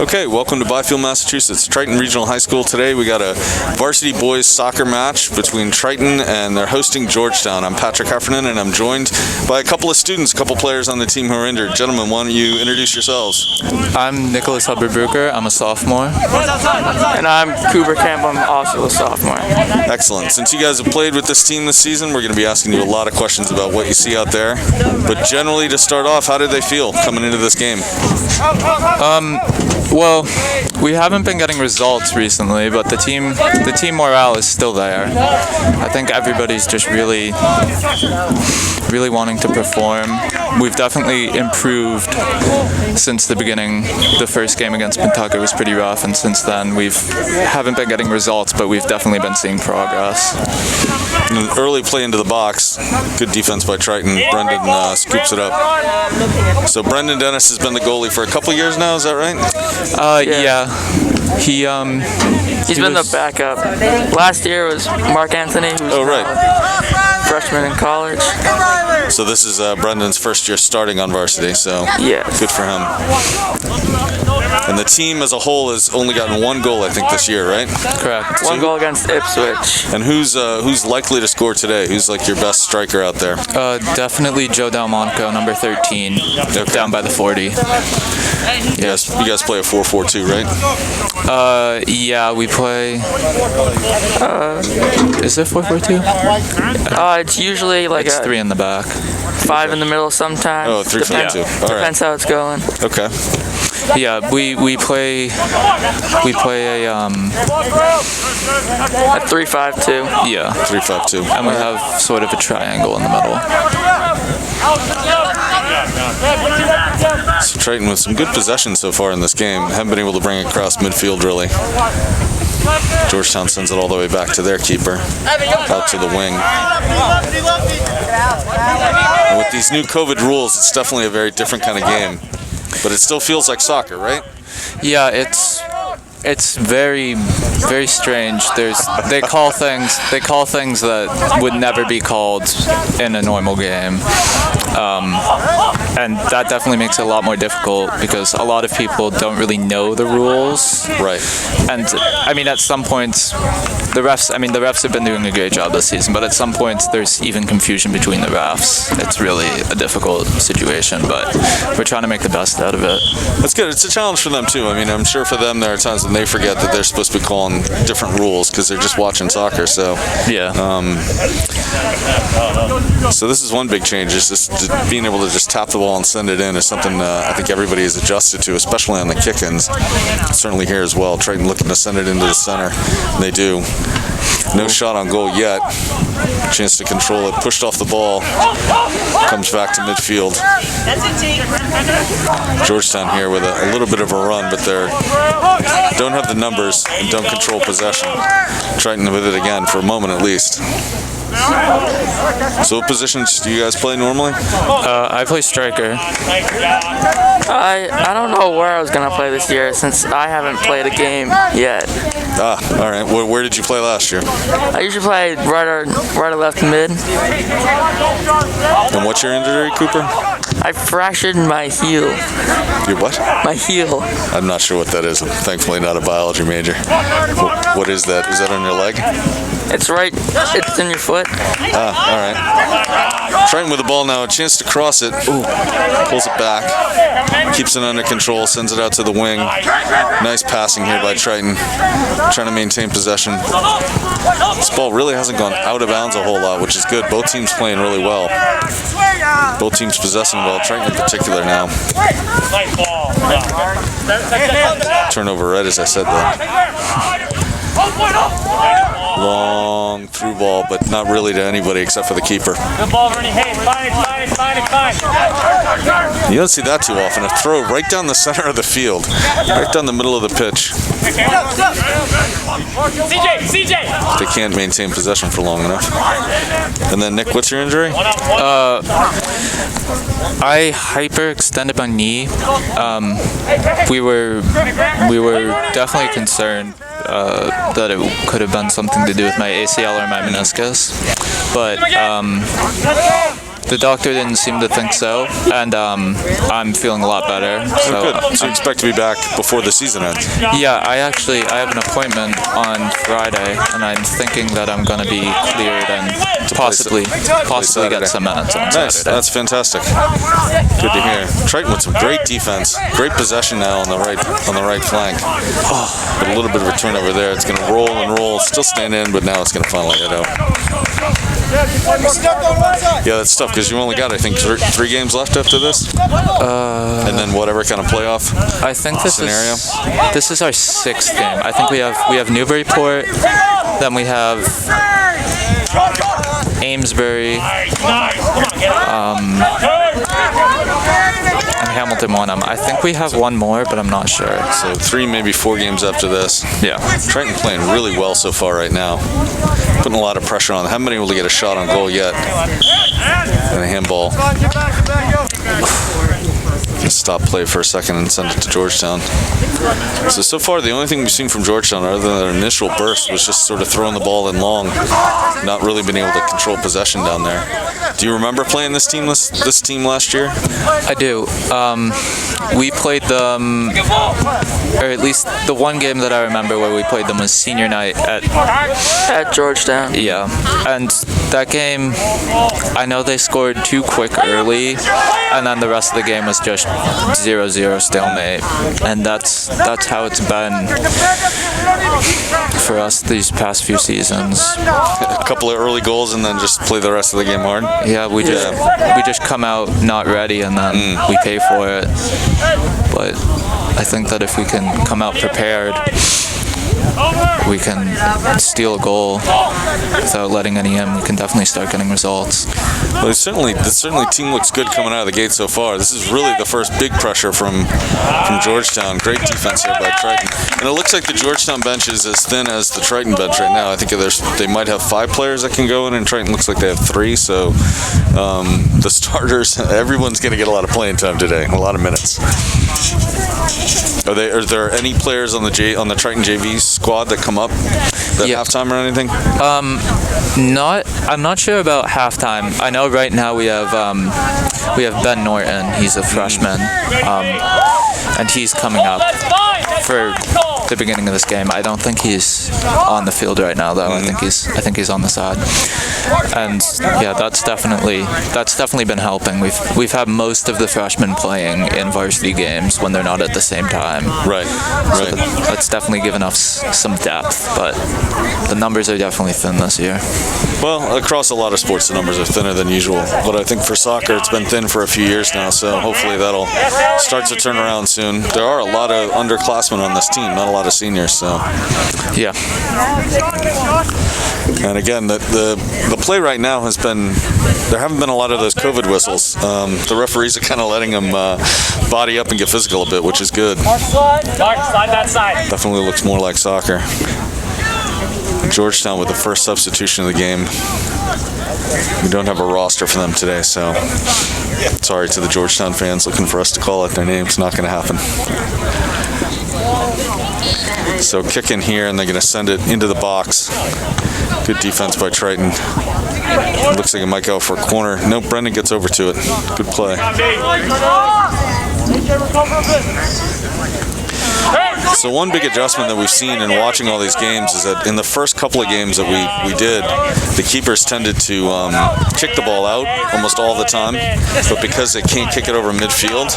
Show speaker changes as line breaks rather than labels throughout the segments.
Okay, welcome to Byfield, Massachusetts, Triton Regional High School. Today we got a varsity boys soccer match between Triton and they're hosting Georgetown. I'm Patrick Heffernan and I'm joined by a couple of students, a couple players on the team who are injured. Gentlemen, why don't you introduce yourselves?
I'm Nicholas Hubbard-Bruker. I'm a sophomore.
And I'm Cooper Campbell. I'm also a sophomore.
Excellent. Since you guys have played with this team this season, we're going to be asking you a lot of questions about what you see out there. But generally, to start off, how did they feel coming into this game?
Well, we haven't been getting results recently, but the team morale is still there. I think everybody's just really wanting to perform. We've definitely improved since the beginning. The first game against Pentucket was pretty rough, and since then we haven't been getting results, but we've definitely been seeing progress.
An early play into the box. Good defense by Triton. Brendan scoops it up. So Brendan Dennis has been the goalie for a couple years now, is that right?
Yeah. He's
been the backup. Last year was Mark Anthony, who was
right.
freshman in college.
So this is Brendan's first year starting on varsity, so
yes.
Good for him. And the team as a whole has only gotten one goal, I think, this year, right?
Correct.
One goal against Ipswich.
And who's likely to score today? Who's like your best striker out there?
Definitely Joe Delmonco, number 13, down by the 40.
You guys play a 4-4-2, right?
Yeah, we play. Is it 4-4-2?
It's usually like
it's 3 in the back,
5 in the middle sometimes.
Oh, 3-5-2.
Depends how it's going.
Okay.
Yeah, we play a
3-5-2.
Yeah,
3-5-2.
And we have sort of a triangle in the middle.
So Triton with some good possession so far in this game. Haven't been able to bring it across midfield really. Georgetown sends it all the way back to their keeper, out to the wing. And with these new COVID rules, it's definitely a very different kind of game. But it still feels like soccer, right?
Yeah, it's very, very strange. They call things that would never be called in a normal game, and that definitely makes it a lot more difficult because a lot of people don't really know the rules.
Right.
And I mean, at some points, the refs have been doing a great job this season, but at some points there's even confusion between the refs. It's really a difficult situation, but we're trying to make the best out of it.
That's good. It's a challenge for them too. I mean, I'm sure for them there are times when they forget that they're supposed to be calling different rules because they're just watching soccer. So
yeah.
So this is one big change. Is just being able to just tap the ball and send it in is something I think everybody is adjusted to, especially on the kick-ins. Certainly here as well. Triton looking to send it into the center. They do. No shot on goal yet. Chance to control it. Pushed off the ball. Comes back to midfield. Georgetown here with a little bit of a run, but they don't have the numbers and don't control possession. Triton with it again for a moment at least. So what positions do you guys play normally?
I play striker.
I don't know where I was going to play this year since I haven't played a game yet.
All right. Where did you play last year?
I usually play right or left mid.
And what's your injury, Cooper?
I fractured my heel.
Your what?
My heel.
I'm not sure what that is. I'm thankfully not a biology major. What is that? Is that on your leg?
It's right. It's in your foot.
All right. Triton with the ball now. A chance to cross it. Ooh. Pulls it back. Keeps it under control. Sends it out to the wing. Nice passing here by Triton. Trying to maintain possession. This ball really hasn't gone out of bounds a whole lot, which is good. Both teams playing really well. Both teams possessing well. Triton in particular now. Turnover right as I said that. Long through ball, but not really to anybody except for the keeper.
Good ball, Ernie. Hey, fine.
You don't see that too often. A throw right down the center of the field, right down the middle of the pitch.
CJ!
They can't maintain possession for long enough. And then Nick, what's your injury?
I hyperextended my knee. We were definitely concerned that it could have been something to do with my ACL or my meniscus, but The doctor didn't seem to think so, and I'm feeling a lot better. So
Good. So you expect to be back before the season ends?
yeah, I have an appointment on Friday, and I'm thinking that I'm going to be cleared and possibly get some minutes on
Nice.
Saturday.
That's fantastic. Good to hear. Triton with some great defense, great possession now on the right flank. But a little bit of a turnover there. It's going to roll and roll, still stand in, but now it's going to finally get out. Yeah, that's tough because you only got, I think, three games left after this, and then whatever kind of playoff.
I think this
scenario.
This is our 6th game. I think we have Newburyport, then we have Amesbury, and Hamilton Wenham. I think we have one more, but I'm not sure.
So 3, maybe 4 games after this.
Yeah.
Triton playing really well so far right now. Putting a lot of pressure on them. Haven't been able to get a shot on goal yet. And a handball. Just stop play for a second and send it to Georgetown. So far, the only thing we've seen from Georgetown, other than their initial burst, was just sort of throwing the ball in long, not really been able to control possession down there. Do you remember playing this team last year?
I do. We played them, or at least the one game that I remember where we played them was senior night
At Georgetown.
yeah. And that game, I know they scored 2 quick early, and then the rest of the game was just 0-0 stalemate. And that's how it's been for us these past few seasons.
A couple of early goals and then just play the rest of the game hard?
Yeah, we just come out not ready and then we pay for it. But I think that if we can come out prepared, we can steal a goal without letting any in. We can definitely start getting results.
Well, the team looks good coming out of the gate so far. This is really the first big pressure from Georgetown. Great defense here by Triton. And it looks like the Georgetown bench is as thin as the Triton bench right now. I think they might have 5 players that can go in, and Triton looks like they have 3. So the starters, everyone's going to get a lot of playing time today, a lot of minutes. Are there any players on the Triton JV squad that come up at halftime or anything?
I'm not sure about halftime. I know right now we have Ben Norton. He's a freshman, and he's coming up for the beginning of this game. I don't think he's on the field right now, though. I think he's on the side. And yeah, that's definitely been helping. We've had most of the freshmen playing in varsity games when they're not at the same time.
Right.
So that's definitely given us some depth, but the numbers are definitely thin this year.
Well, across a lot of sports, the numbers are thinner than usual. But I think for soccer, it's been thin for a few years now, so hopefully that'll start to turn around soon. There are a lot of underclassmen on this team, not a lot of seniors, so.
Yeah.
And again, the play right now has been, there haven't been a lot of those COVID whistles. The referees are kind of letting them body up and get physical a bit, which is good.
Slide that side.
Definitely looks more like soccer. Georgetown with the first substitution of the game. We don't have a roster for them today, so sorry to the Georgetown fans looking for us to call out their names. It's not going to happen. So kick in here, and they're going to send it into the box. Good defense by Triton. Looks like it might go for a corner. No, Brendan gets over to it. Good play. So one big adjustment that we've seen in watching all these games is that in the first couple of games that we did, the keepers tended to kick the ball out almost all the time, but because they can't kick it over midfield,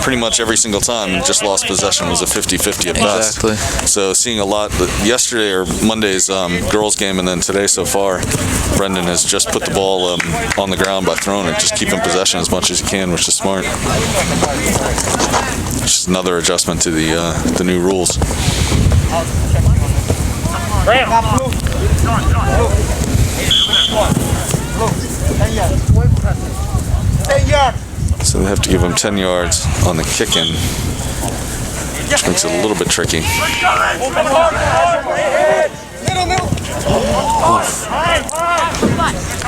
pretty much every single time, just lost possession. It was a 50-50 at best.
Exactly.
So seeing a lot, yesterday or Monday's girls game and then today so far, Brendan has just put the ball on the ground by throwing it, just keeping possession as much as he can, which is smart. Just another adjustment to the new rules. So they have to give him 10 yards on the kick-in, which makes it a little bit tricky.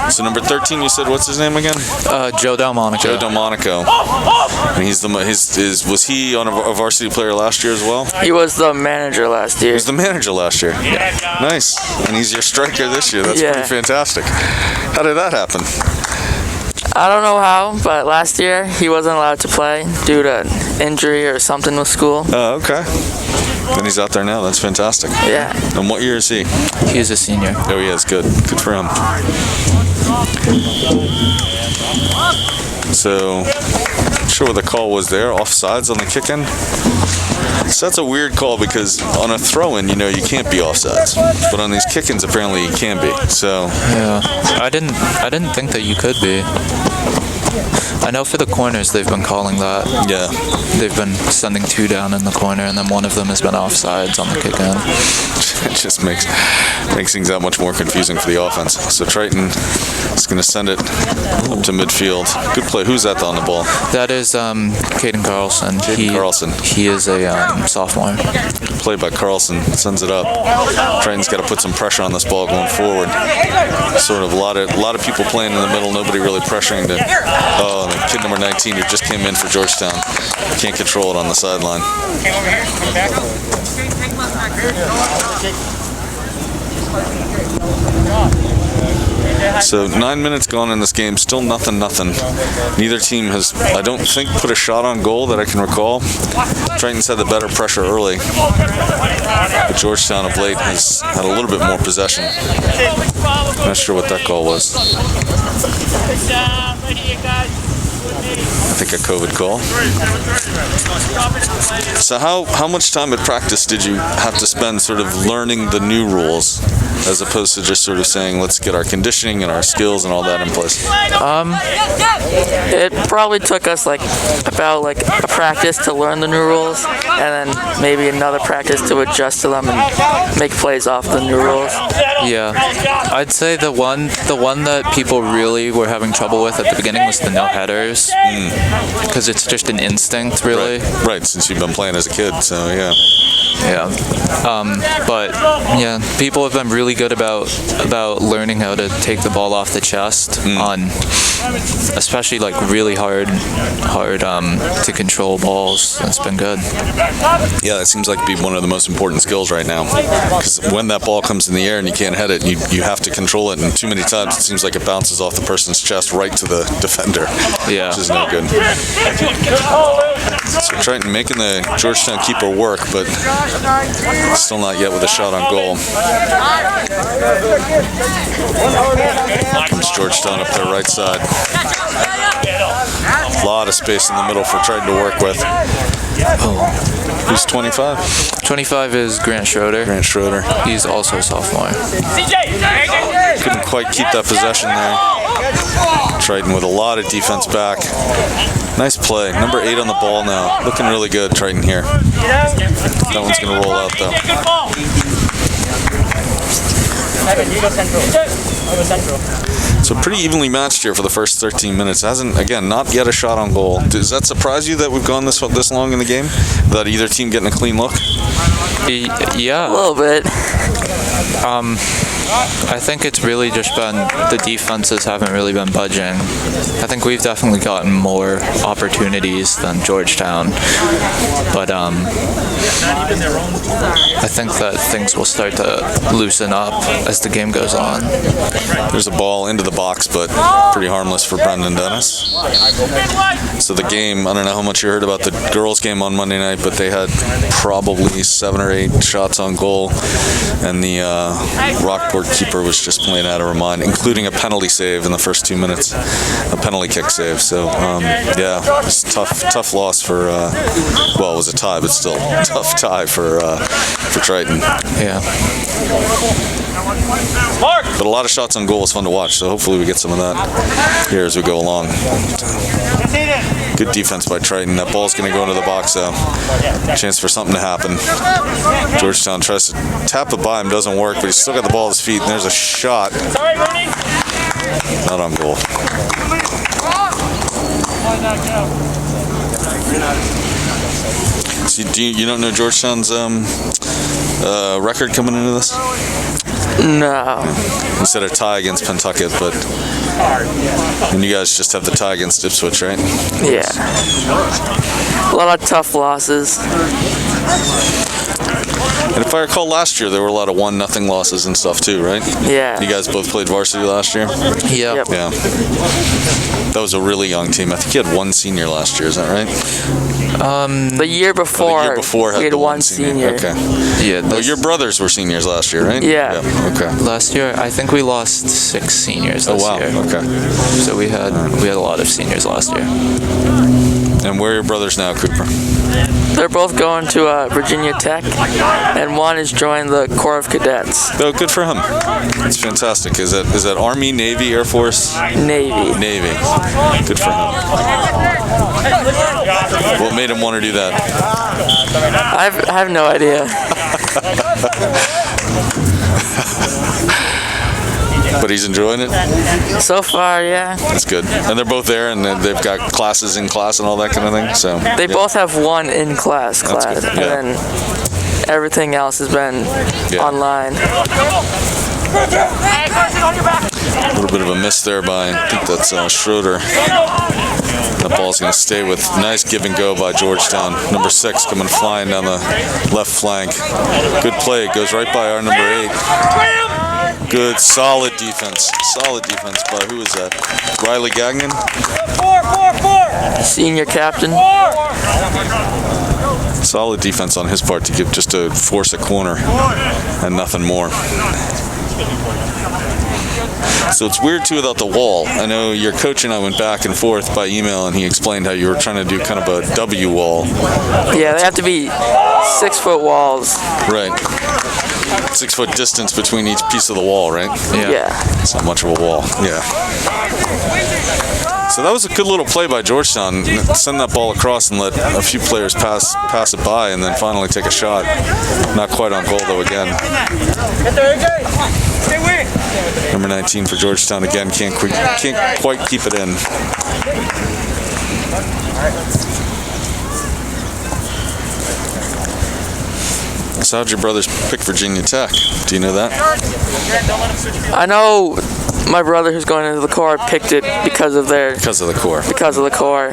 So number 13, you said, what's his name again?
Joe Delmonico.
Joe Delmonico. And was he on a varsity player last year as well?
He was the manager last year.
He was the manager last year. Yeah. Nice. And he's your striker this year. That's pretty fantastic. How did that happen?
I don't know how, but last year he wasn't allowed to play due to injury or something with school.
Oh, okay. And he's out there now. That's fantastic.
Yeah.
And what year is he?
He's a senior.
Oh, he is. Good. Good for him. So, not sure what the call was there. Offsides on the kick-in. So that's a weird call because on a throw-in, you can't be offsides, but on these kick-ins, apparently you can be. So
yeah, I didn't think that you could be. I know for the corners they've been calling that.
Yeah,
they've been sending 2 down in the corner, and then one of them has been offsides on the kick-in.
It just makes things that much more confusing for the offense. So Triton is going to send it up to midfield. Good play. Who's that on the ball?
That is Caden Carlson.
Carlson.
He is a sophomore.
Good play by Carlson. Sends it up. Triton's got to put some pressure on this ball going forward. Sort of a lot of people playing in the middle. Nobody really pressuring to. Oh, and kid number 19 who just came in for Georgetown can't control it on the sideline. So 9 minutes gone in this game, still nothing. Neither team has, I don't think, put a shot on goal that I can recall. Triton's had the better pressure early, but Georgetown of late has had a little bit more possession. Not sure what that goal was. I think a COVID call. So how much time at practice did you have to spend sort of learning the new rules, as opposed to just sort of saying, let's get our conditioning and our skills and all that in place?
It probably took us about a practice to learn the new rules, and then maybe another practice to adjust to them and make plays off the new rules.
Yeah, I'd say the one that people really were having trouble with at the beginning was the no headers, because it's just an instinct, really.
Right, since you've been playing as a kid, so yeah.
Yeah, but yeah, people have been really good about learning how to take the ball off the chest on, especially really hard to control balls. It's been good.
Yeah, that seems like to be one of the most important skills right now, because when that ball comes in the air and you can't head it, you have to control it, and too many times it seems like it bounces off the person's chest right to the defender, which is no good. So Triton making the Georgetown keeper work, but still not yet with a shot on goal. Comes Georgetown up their right side. A lot of space in the middle for Triton to work with. Who's 25?
25 is Grant Schroeder. He's also a sophomore.
Couldn't quite keep that possession there. Triton with a lot of defense back. Nice play. Number 8 on the ball now. Looking really good, Triton here. That one's going to roll out, though. So pretty evenly matched here for the first 13 minutes. Hasn't, again, not yet a shot on goal. Does that surprise you that we've gone this long in the game? Without either team getting a clean look?
Yeah.
A little bit.
I think it's really just been the defenses haven't really been budging. I think we've definitely gotten more opportunities than Georgetown, but I think that things will start to loosen up as the game goes on.
There's a ball into the box, but pretty harmless for Brendan Dennis. So the game, I don't know how much you heard about the girls' game on Monday night, but they had probably 7 or 8 shots on goal, and the Rockport keeper was just playing out of her mind, including a penalty save in the first 2 minutes, a penalty kick save. So yeah, it's tough loss for well, it was a tie, but still tough tie for Triton.
Yeah.
But a lot of shots on goal is fun to watch, so hopefully we get some of that here as we go along. Good defense by Triton. That ball's going to go into the box, though. Chance for something to happen. Georgetown tries to tap it by him, doesn't work, but he's still got the ball at his feet, and there's a shot. Not on goal. So you don't know Georgetown's record coming into this?
No.
We said a tie against Pentucket, but and you guys just have the tie against Ipswich, right?
Yeah. A lot of tough losses.
And if I recall, last year there were a lot of 1-0 losses and stuff too, right?
Yeah.
You guys both played varsity last year?
Yeah.
Yep.
Yeah. That was a really young team. I think you had one senior last year, is that right?
The year before,
The year before
we
had
had
the
one senior.
Okay.
Yeah.
Oh, your brothers were seniors last year, right?
Yeah.
Okay.
Last year, I think we lost 6 seniors
Oh,
this
wow.
year.
Okay.
So we had a lot of seniors last year.
And where are your brothers now, Cooper?
They're both going to Virginia Tech, and one has joined the Corps of Cadets.
Oh, good for him. That's fantastic. Is that Army, Navy, Air Force?
Navy.
Navy. Good for him. What made him want to do that?
I have no idea.
But he's enjoying it?
So far, yeah.
That's good. And they're both there, and they've got classes in class and all that kind of thing. So
They both have one in-class
That's
class,
good,
and
yeah.
then everything else has been online.
A little bit of a miss there by, I think that's Schroeder. That ball's going to stay with nice give and go by Georgetown. Number 6 coming flying down the left flank. Good play. Goes right by our number 8. Good, solid defense. Solid defense by, who is that? Riley Gagnon?
Senior captain.
Solid defense on his part to give just to force a corner and nothing more. So it's weird too without the wall. I know your coach and I went back and forth by email, and he explained how you were trying to do kind of a W wall.
Yeah, they have to be 6-foot walls.
Right. 6-foot distance between each piece of the wall, right?
Yeah.
It's not much of a wall. Yeah. So that was a good little play by Georgetown. Send that ball across and let a few players pass it by, and then finally take a shot. Not quite on goal though again. Number 19 for Georgetown again can't quite keep it in. So how'd your brothers pick Virginia Tech? Do you know that?
I know my brother who's going into the Corps picked it because of the Corps.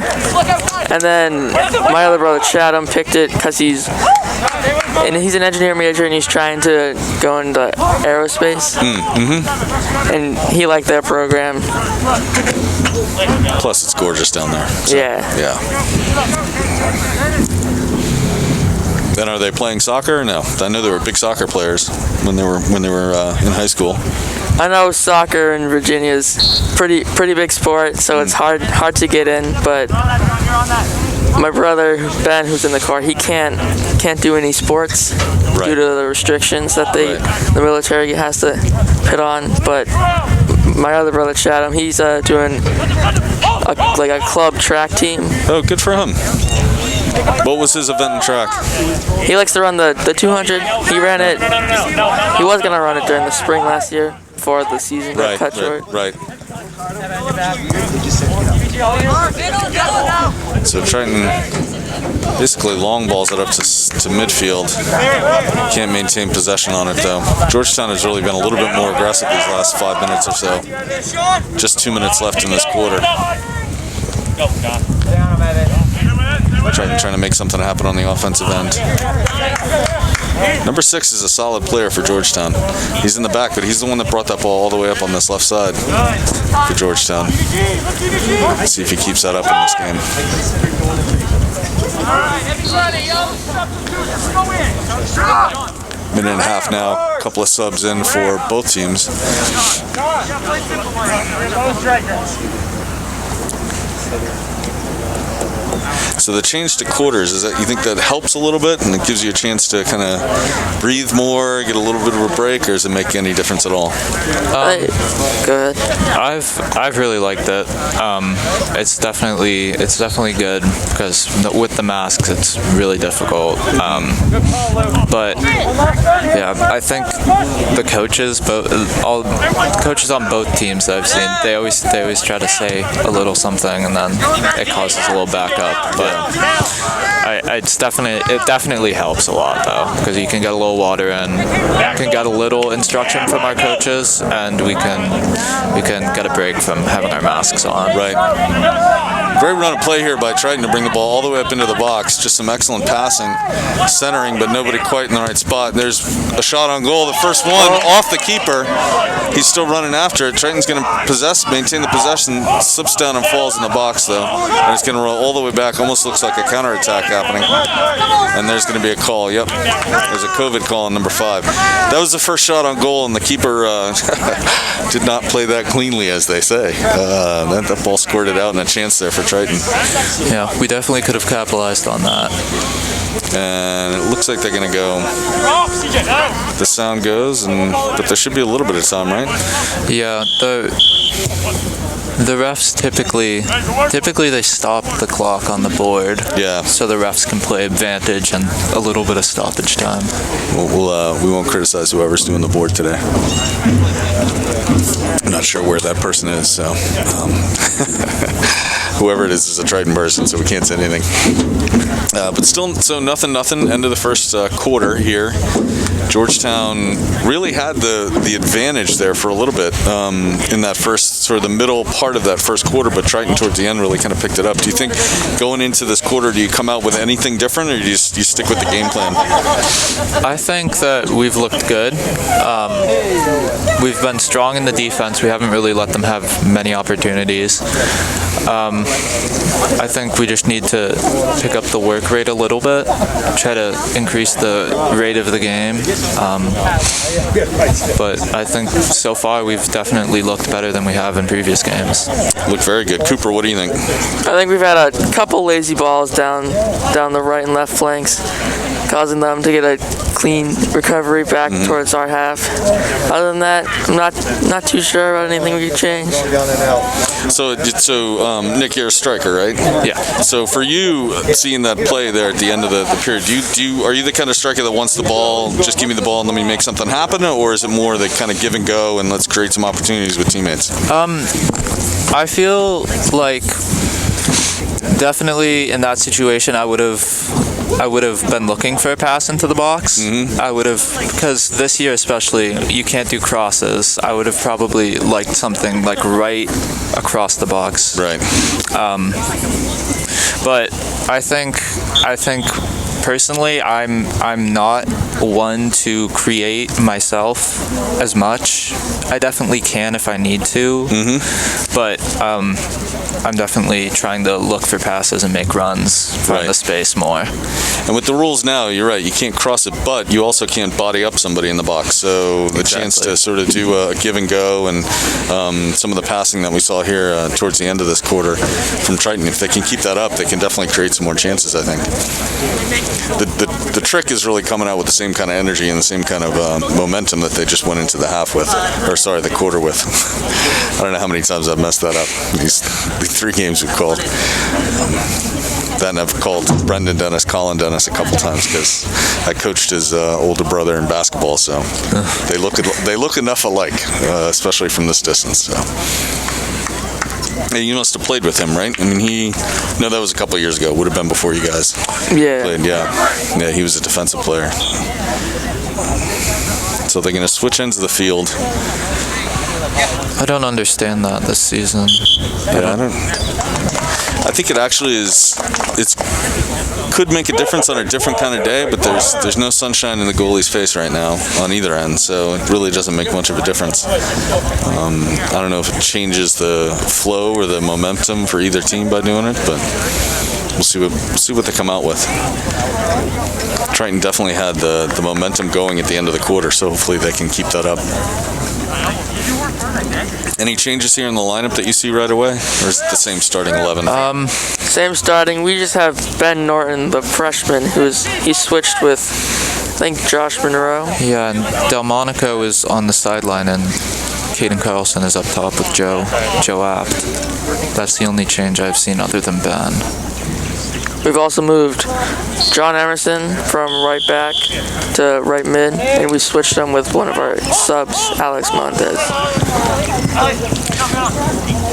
And then my other brother Chatham picked it because he's an engineer major and he's trying to go into aerospace. And he liked their program.
Plus it's gorgeous down there. So,
Yeah.
Yeah. Then are they playing soccer or no? I know they were big soccer players when they were in high school.
I know soccer in Virginia is pretty big sport, so it's hard to get in. But my brother Ben, who's in the Corps, he can't do any sports due to the restrictions that the military has to put on. But my other brother Chatham, he's doing a club track team.
Oh, good for him. What was his event in track?
He likes to run the 200. He ran it. He was gonna run it during the spring last year before the season got cut short.
Right. So Triton basically long balls it up to midfield. Can't maintain possession on it though. Georgetown has really been a little bit more aggressive these last 5 minutes or so. Just 2 minutes left in this quarter. Triton trying to make something happen on the offensive end. Number 6 is a solid player for Georgetown. He's in the back, but he's the one that brought that ball all the way up on this left side for Georgetown. Let's see if he keeps that up in this game. Minute and a half now. A couple of subs in for both teams. So the change to quarters, is that you think that helps a little bit and it gives you a chance to kind of breathe more, get a little bit of a break, or does it make any difference at all?
Good.
I've really liked it. It's definitely good because with the masks it's really difficult. But yeah, I think the coaches, all coaches on both teams that I've seen, they always try to say a little something and then it causes a little backup. But it definitely helps a lot though, because you can get a little water in, you can get a little instruction from our coaches, and we can get a break from having our masks on.
Right. Great run of play here by Triton to bring the ball all the way up into the box. Just some excellent passing, centering, but nobody quite in the right spot. There's a shot on goal. The first one off the keeper. He's still running after it. Triton's going to maintain the possession, slips down and falls in the box though. And it's going to roll all the way back. Almost looks like a counterattack happening. And there's going to be a call. Yep, there's a COVID call on number 5. That was the first shot on goal, and the keeper did not play that cleanly, as they say. That ball squirted out, and a chance there for Triton.
Yeah, we definitely could have capitalized on that.
And it looks like they're going to go. The sound goes, but there should be a little bit of time, right?
Yeah, the refs typically they stop the clock on the board.
Yeah.
So the refs can play advantage and a little bit of stoppage time.
We won't criticize whoever's doing the board today. I'm not sure where that person is, so whoever it is a Triton person, so we can't say anything. But still, so nothing. End of the first quarter here. Georgetown really had the advantage there for a little bit in that first, sort of the middle part of that first quarter, but Triton towards the end really kind of picked it up. Do you think going into this quarter, do you come out with anything different, or do you stick with the game plan?
I think that we've looked good. We've been strong in the defense. We haven't really let them have many opportunities. I think we just need to pick up the work rate a little bit, try to increase the rate of the game. But I think so far we've definitely looked better than we have in previous games.
Looked very good. Cooper, what do you think?
I think we've had a couple lazy balls down the right and left flanks, causing them to get a clean recovery back towards our half. Other than that, I'm not too sure about anything we could change.
So Nick, you're a striker, right?
Yeah.
So for you, seeing that play there at the end of the period, are you the kind of striker that wants the ball, just give me the ball and let me make something happen, or is it more the kind of give and go and let's create some opportunities with teammates?
I feel like definitely in that situation I would have been looking for a pass into the box. I would have, because this year especially, you can't do crosses. I would have probably liked something like right across the box.
Right.
But I think personally, I'm not one to create myself as much. I definitely can if I need to, but I'm definitely trying to look for passes and make runs, find the space more.
And with the rules now, you're right, you can't cross it, but you also can't body up somebody in the box. So the chance to sort of do a give and go and some of the passing that we saw here towards the end of this quarter from Triton, if they can keep that up, they can definitely create some more chances, I think. The trick is really coming out with the same kind of energy and the same kind of momentum that they just went into the half with, the quarter with. I don't know how many times I've messed that up. These 3 games we've called. Then I've called Brendan Dennis, Colin Dennis a couple times because I coached his older brother in basketball, so they look enough alike, especially from this distance. So. You must have played with him, right? I mean, that was a couple of years ago. Would have been before you guys played. Yeah, he was a defensive player. So they're going to switch ends of the field.
I don't understand that this season.
I think it actually is. It could make a difference on a different kind of day, but there's no sunshine in the goalie's face right now on either end, so it really doesn't make much of a difference. I don't know if it changes the flow or the momentum for either team by doing it, but we'll see what they come out with. Triton definitely had the momentum going at the end of the quarter, so hopefully they can keep that up. Any changes here in the lineup that you see right away, or is it the same starting 11?
Same starting. We just have Ben Norton, the freshman, he switched with, I think, Josh Monroe.
Yeah, and Delmonico is on the sideline, and Caden Carlson is up top with Joe Apt. That's the only change I've seen other than Ben.
We've also moved John Emerson from right back to right mid, and we switched him with one of our subs, Alex Montez.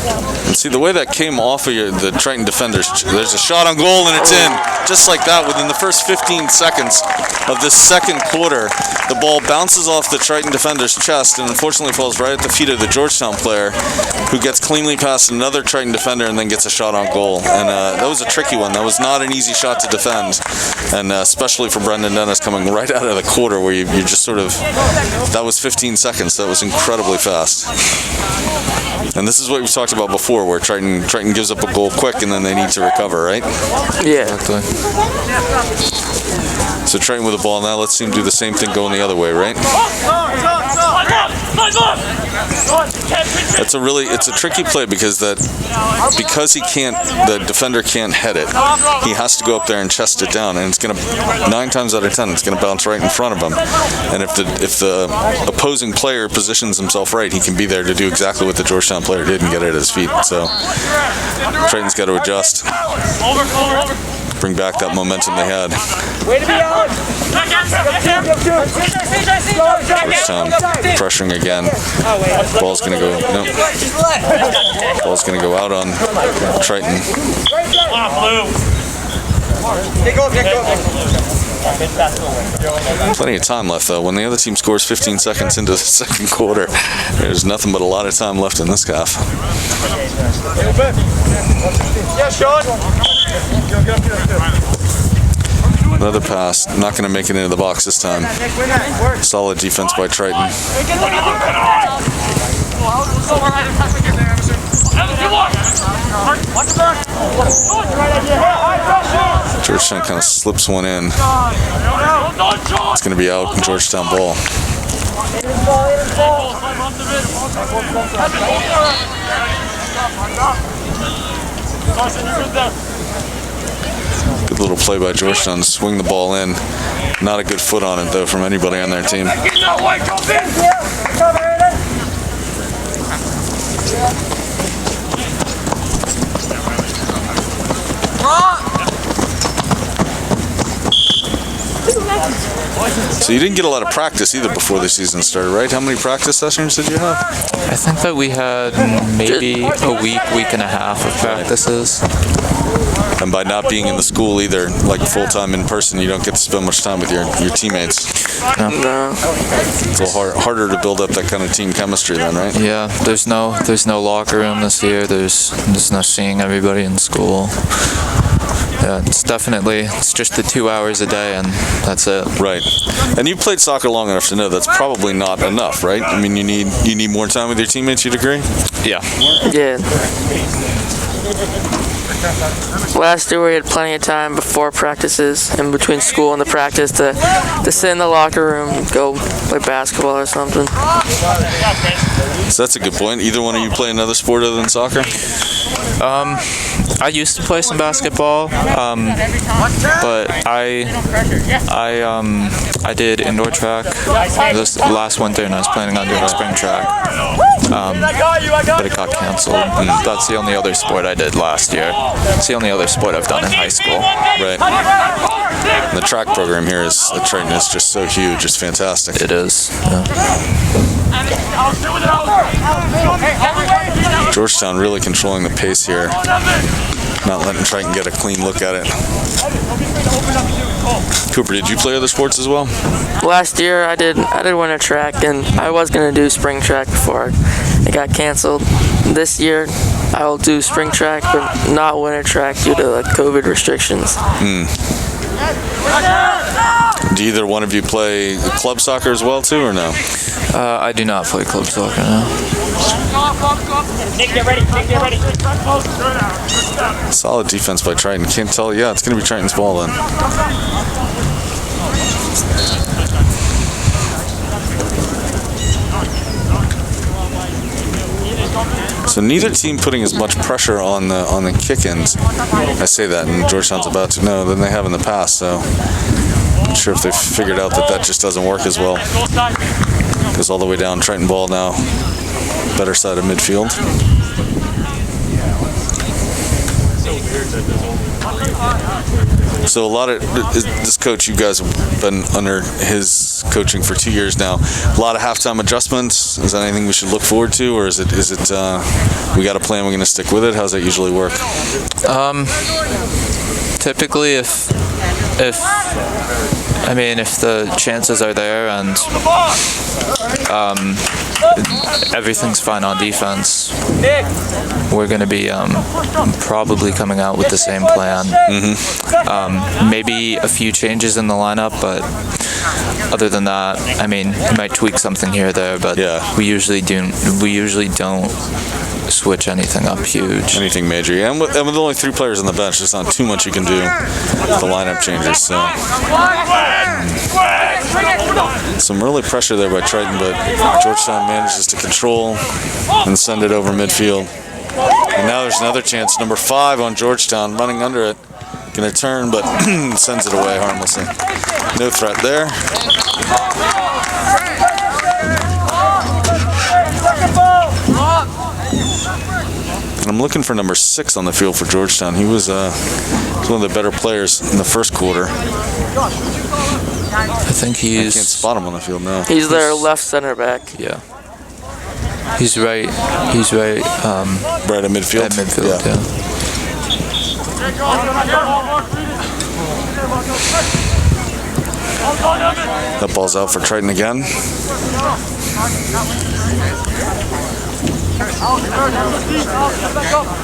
And see, the way that came off of the Triton defenders, there's a shot on goal and it's in. Just like that, within the first 15 seconds of this second quarter, the ball bounces off the Triton defender's chest and unfortunately falls right at the feet of the Georgetown player, who gets cleanly past another Triton defender and then gets a shot on goal. And that was a tricky one. That was not an easy shot to defend, and especially for Brendan Dennis coming right out of the quarter where you just sort of, that was 15 seconds. That was incredibly fast. And this is what we talked about before, where Triton gives up a goal quick and then they need to recover, right?
Yeah.
Exactly. So Triton with the ball now. Let's see him do the same thing going the other way, right? It's a tricky play because the defender can't head it. He has to go up there and chest it down, and it's gonna 9 times out of 10 it's gonna bounce right in front of him. And if the opposing player positions himself right, he can be there to do exactly what the Georgetown player did and get it at his feet. So Triton's got to adjust. Bring back that momentum they had. Georgetown pressuring again. Ball's gonna go. No. Ball's gonna go out on Triton. Plenty of time left though. When the other team scores 15 seconds into the second quarter, there's nothing but a lot of time left in this half. Another pass, not going to make it into the box this time. Solid defense by Triton. Georgetown kind of slips one in. It's going to be out, Georgetown ball. Good little play by Georgetown, swing the ball in. Not a good foot on it though from anybody on their team. So you didn't get a lot of practice either before the season started, right? How many practice sessions did you have?
I think that we had maybe a week and a half of practices.
And by not being in the school either, like full-time in person, you don't get to spend much time with your teammates.
No.
It's a little harder to build up that kind of team chemistry then, right?
Yeah, there's no locker room this year. There's no seeing everybody in school. Yeah, it's just the 2 hours a day and that's it.
Right. And you played soccer long enough to know that's probably not enough, right? I mean, you need more time with your teammates, you'd agree?
Yeah.
Yeah. Last year we had plenty of time before practices and between school and the practice to sit in the locker room and go play basketball or something.
So that's a good point. Either one of you play another sport other than soccer?
I used to play some basketball, but I did indoor track this last winter, and I was planning on doing spring track, but it got canceled. And that's the only other sport I did last year. It's the only other sport I've done in high school.
Right. And the track program here at Triton is just so huge. It's fantastic.
It is. Yeah.
Georgetown really controlling the pace here. Not letting Triton get a clean look at it. Cooper, did you play other sports as well?
Last year I did winter track, and I was going to do spring track before it got canceled. This year I will do spring track, but not winter track due to COVID restrictions.
Do either one of you play club soccer as well too, or no?
I do not play club soccer now.
Nick, get ready.
Solid defense by Triton. Can't tell. Yeah, it's going to be Triton's ball then. So neither team putting as much pressure on the kick-ins. I say that, and Georgetown's about to know than they have in the past. So I'm not sure if they've figured out that just doesn't work as well. Goes all the way down. Triton ball now. Better side of midfield. So a lot of this coach, you guys have been under his coaching for 2 years now. A lot of halftime adjustments. Is that anything we should look forward to, or is it we got a plan, we're going to stick with it? How's that usually work?
Typically, if the chances are there and everything's fine on defense, we're going to be probably coming out with the same plan. Maybe a few changes in the lineup, but other than that, I mean, we might tweak something here or there, but we usually don't switch anything up huge.
Anything major, yeah. And with only 3 players on the bench, there's not too much you can do with the lineup changes. So some early pressure there by Triton, but Georgetown manages to control and send it over midfield. And now there's another chance. Number 5 on Georgetown, running under it. Going to turn, but sends it away harmlessly. No threat there. And I'm looking for number 6 on the field for Georgetown. He was one of the better players in the first quarter.
I think
I can't spot him on the field now.
He's their left center back.
Yeah. He's right. Right
at midfield?
At midfield, yeah.
That ball's out for Triton again.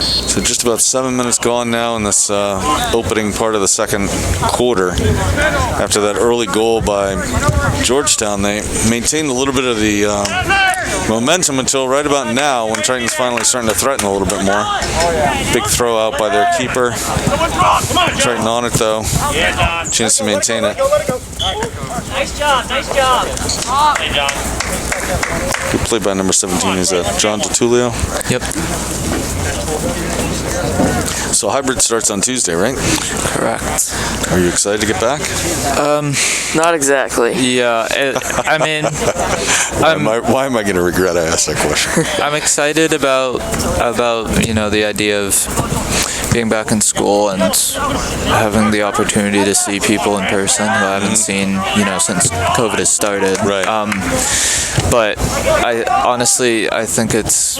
So just about 7 minutes gone now in this opening part of the second quarter. After that early goal by Georgetown, they maintained a little bit of the momentum until right about now, when Triton's finally starting to threaten a little bit more. Big throw out by their keeper. Triton on it though. Chance to maintain it.
Nice job, nice job. Hey, John.
Good play by number 17 is John DeTulio.
Yep.
So hybrid starts on Tuesday, right?
Correct.
Are you excited to get back?
Not exactly.
Yeah, I mean,
why am I going to regret I asked that question?
I'm excited about the idea of being back in school and having the opportunity to see people in person who I haven't seen, since COVID has started.
Right.
But I honestly think there's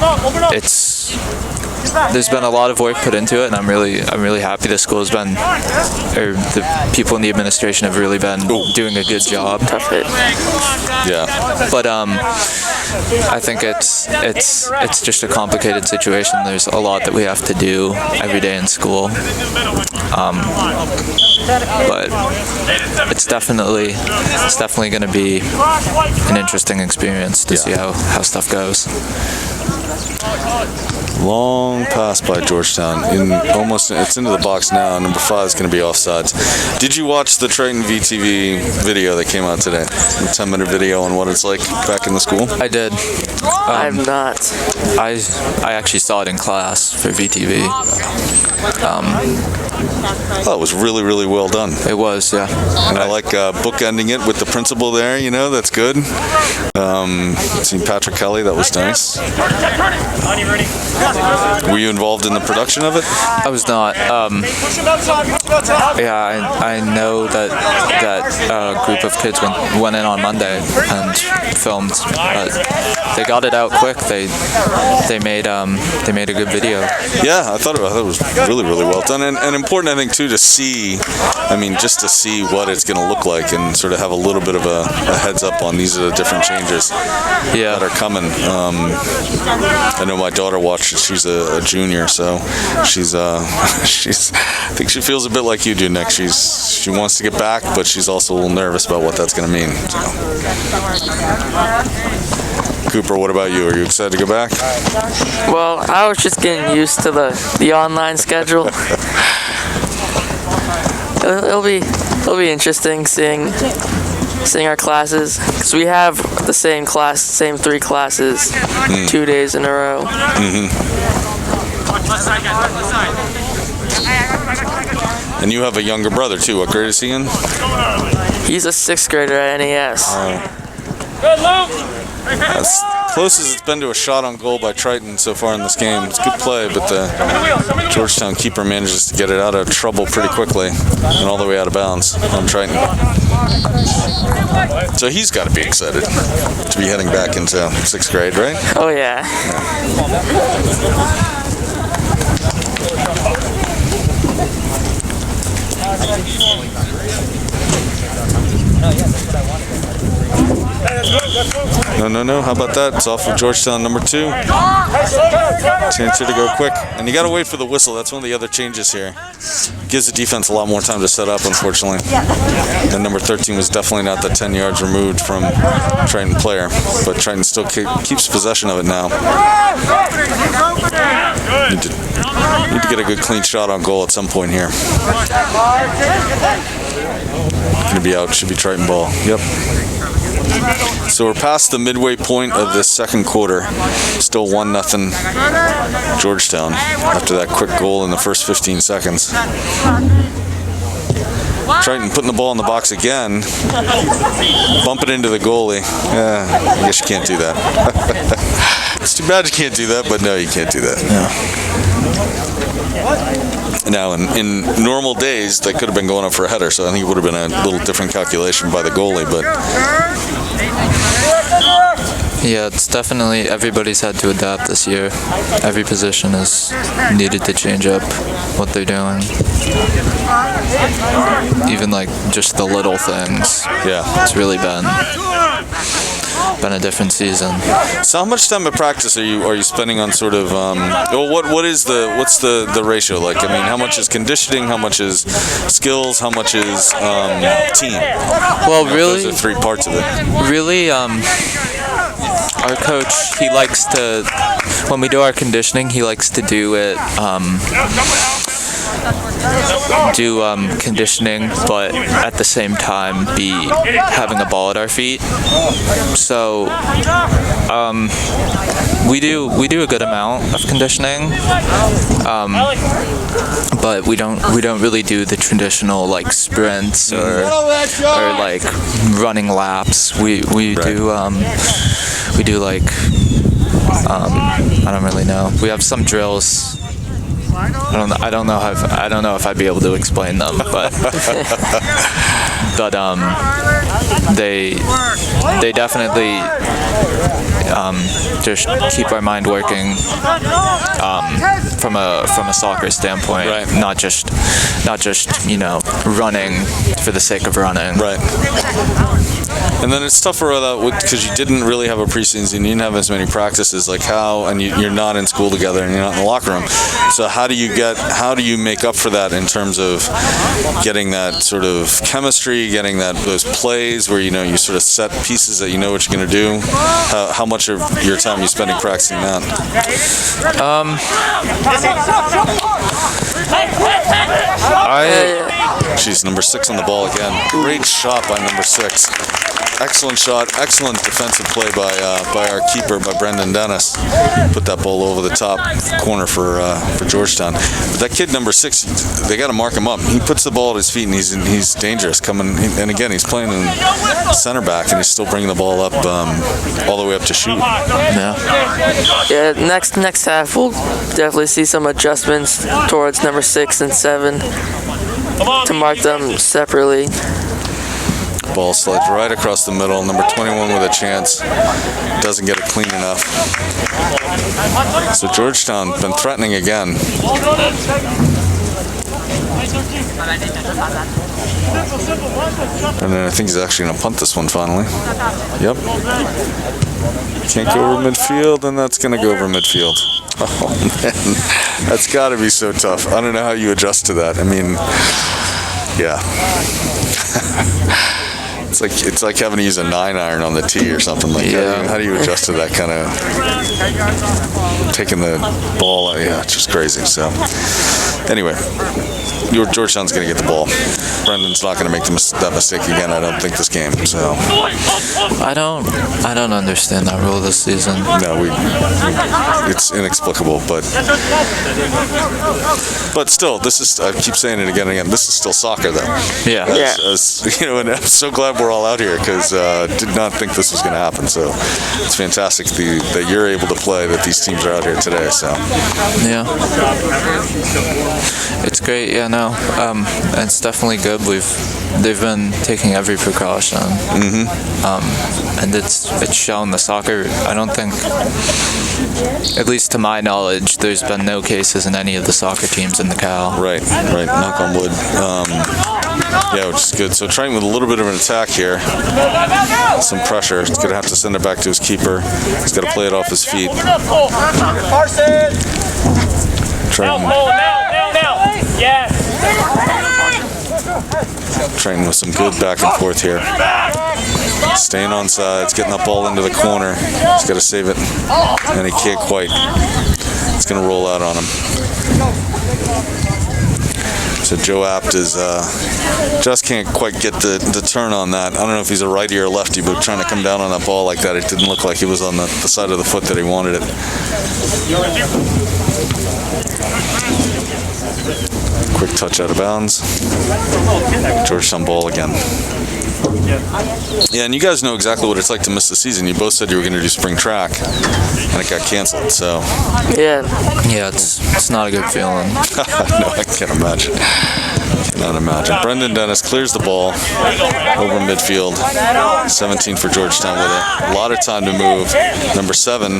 been a lot of work put into it, and I'm really happy the school has been, or the people in the administration have really been doing a good job.
Tough hit.
Yeah.
But I think it's just a complicated situation. There's a lot that we have to do every day in school. But it's definitely going to be an interesting experience to see how stuff goes.
Long pass by Georgetown. It's into the box now. Number 5 is going to be offsides. Did you watch the Triton VTV video that came out today? The 10-minute video on what it's like back in the school?
I did.
I have not.
I actually saw it in class for VTV.
It was really, really well done.
It was, yeah.
And I like bookending it with the principal there. That's good. Seeing Patrick Kelly, that was nice. Were you involved in the production of it?
I was not. I know that group of kids went in on Monday and filmed. They got it out quick. They made a good video.
Yeah, I thought it was really, really well done, and important, I think, too, to see. Just to see what it's going to look like, and sort of have a little bit of a heads up on these are the different changes that are coming. I know my daughter watched it. She's a junior, so she's I think she feels a bit like you do, Nick. She wants to get back, but she's also a little nervous about what that's going to mean. So. Cooper, what about you? Are you excited to go back?
Well, I was just getting used to the online schedule. It'll be interesting seeing our classes, because we have the same 3 classes 2 days in a row.
And you have a younger brother too. What grade is he in?
He's a 6th grader at NES.
That's close as it's been to a shot on goal by Triton so far in this game. It's a good play, but the Georgetown keeper manages to get it out of trouble pretty quickly and all the way out of bounds on Triton. So he's got to be excited to be heading back into 6th grade, right?
Oh, yeah.
No. How about that? It's off of Georgetown, number 2. Chance here to go quick. And you got to wait for the whistle. That's one of the other changes here. Gives the defense a lot more time to set up, unfortunately. And number 13 was definitely not the 10 yards removed from Triton player. But Triton still keeps possession of it now. Need to get a good clean shot on goal at some point here. Gonna be out. Should be Triton ball. Yep. So we're past the midway point of this second quarter. Still 1-0 Georgetown after that quick goal in the first 15 seconds. Triton putting the ball in the box again. Bump it into the goalie. I guess you can't do that. It's too bad you can't do that, but no, you can't do that. Now, in normal days, that could have been going up for a header, so I think it would have been a little different calculation by the goalie, but...
Yeah, it's definitely, everybody's had to adapt this year. Every position has needed to change up what they're doing. Even like just the little things.
Yeah.
It's really been a different season.
So how much time of practice are you spending on sort of what's the ratio like? I mean, how much is conditioning, how much is skills, how much is team?
Well, really,
those are 3 parts of it.
Really, our coach, he likes to, when we do our conditioning, he likes to do it, conditioning, but at the same time be having a ball at our feet. So we do a good amount of conditioning, but we don't really do the traditional like sprints or like running laps. We do like I don't really know. We have some drills. I don't know if I'd be able to explain them, but they definitely just keep our mind working from a soccer standpoint,
right.
not just running for the sake of running.
Right. And then it's tougher because you didn't really have a preseason, you didn't have as many practices, like you're not in school together and you're not in the locker room. So how do you make up for that in terms of getting that sort of chemistry, getting those plays where you sort of set pieces that you know what you're going to do? How much of your time are you spending practicing that? She's number 6 on the ball again. Great shot by number 6. Excellent shot, excellent defensive play by our keeper, by Brendan Dennis. Put that ball over the top corner for Georgetown. But that kid number 6, they got to mark him up. He puts the ball at his feet and he's dangerous coming. And again, he's playing in center back and he's still bringing the ball up all the way up to shoot.
Yeah. Next half we'll definitely see some adjustments towards number 6 and 7 to mark them separately.
Ball slides right across the middle. Number 21 with a chance. Doesn't get it clean enough. So Georgetown been threatening again. And then I think he's actually going to punt this one finally. Yep. Can't go over midfield, and that's going to go over midfield. Oh, man. That's got to be so tough. I don't know how you adjust to that. I mean, yeah. It's like having to use a 9-iron on the tee or something like that. How do you adjust to that kind of taking the ball? Yeah, it's just crazy. So, anyway, Georgetown's going to get the ball. Brendan's not going to make that mistake again, I don't think, this game. So
I don't understand that rule this season.
no, it's inexplicable, but still, this is, I keep saying it again and again, this is still soccer, though.
Yeah.
And I'm so glad we're all out here, because did not think this was going to happen. So it's fantastic that you're able to play, that these teams are out here today. So
yeah, it's great. Yeah, no, it's definitely good. They've been taking every precaution, and it's shown. The soccer, I don't think, at least to my knowledge, there's been no cases in any of the soccer teams in the Cal.
Right. Knock on wood. Yeah, which is good. So Triton with a little bit of an attack here. Some pressure. He's going to have to send it back to his keeper. He's got to play it off his feet. Triton. Triton with some good back and forth here. Staying on sides, getting that ball into the corner. He's got to save it, and he can't quite. It's going to roll out on him. So Joe Apt is just can't quite get the turn on that. I don't know if he's a righty or a lefty, but trying to come down on that ball like that, it didn't look like he was on the side of the foot that he wanted it. Quick touch out of bounds. Georgetown ball again. Yeah, and you guys know exactly what it's like to miss the season. You both said you were going to do spring track, and it got canceled. So
Yeah.
It's not a good feeling.
no, I can't imagine. Cannot imagine. Brendan Dennis clears the ball over midfield. 17 for Georgetown with it. A lot of time to move. Number 7. A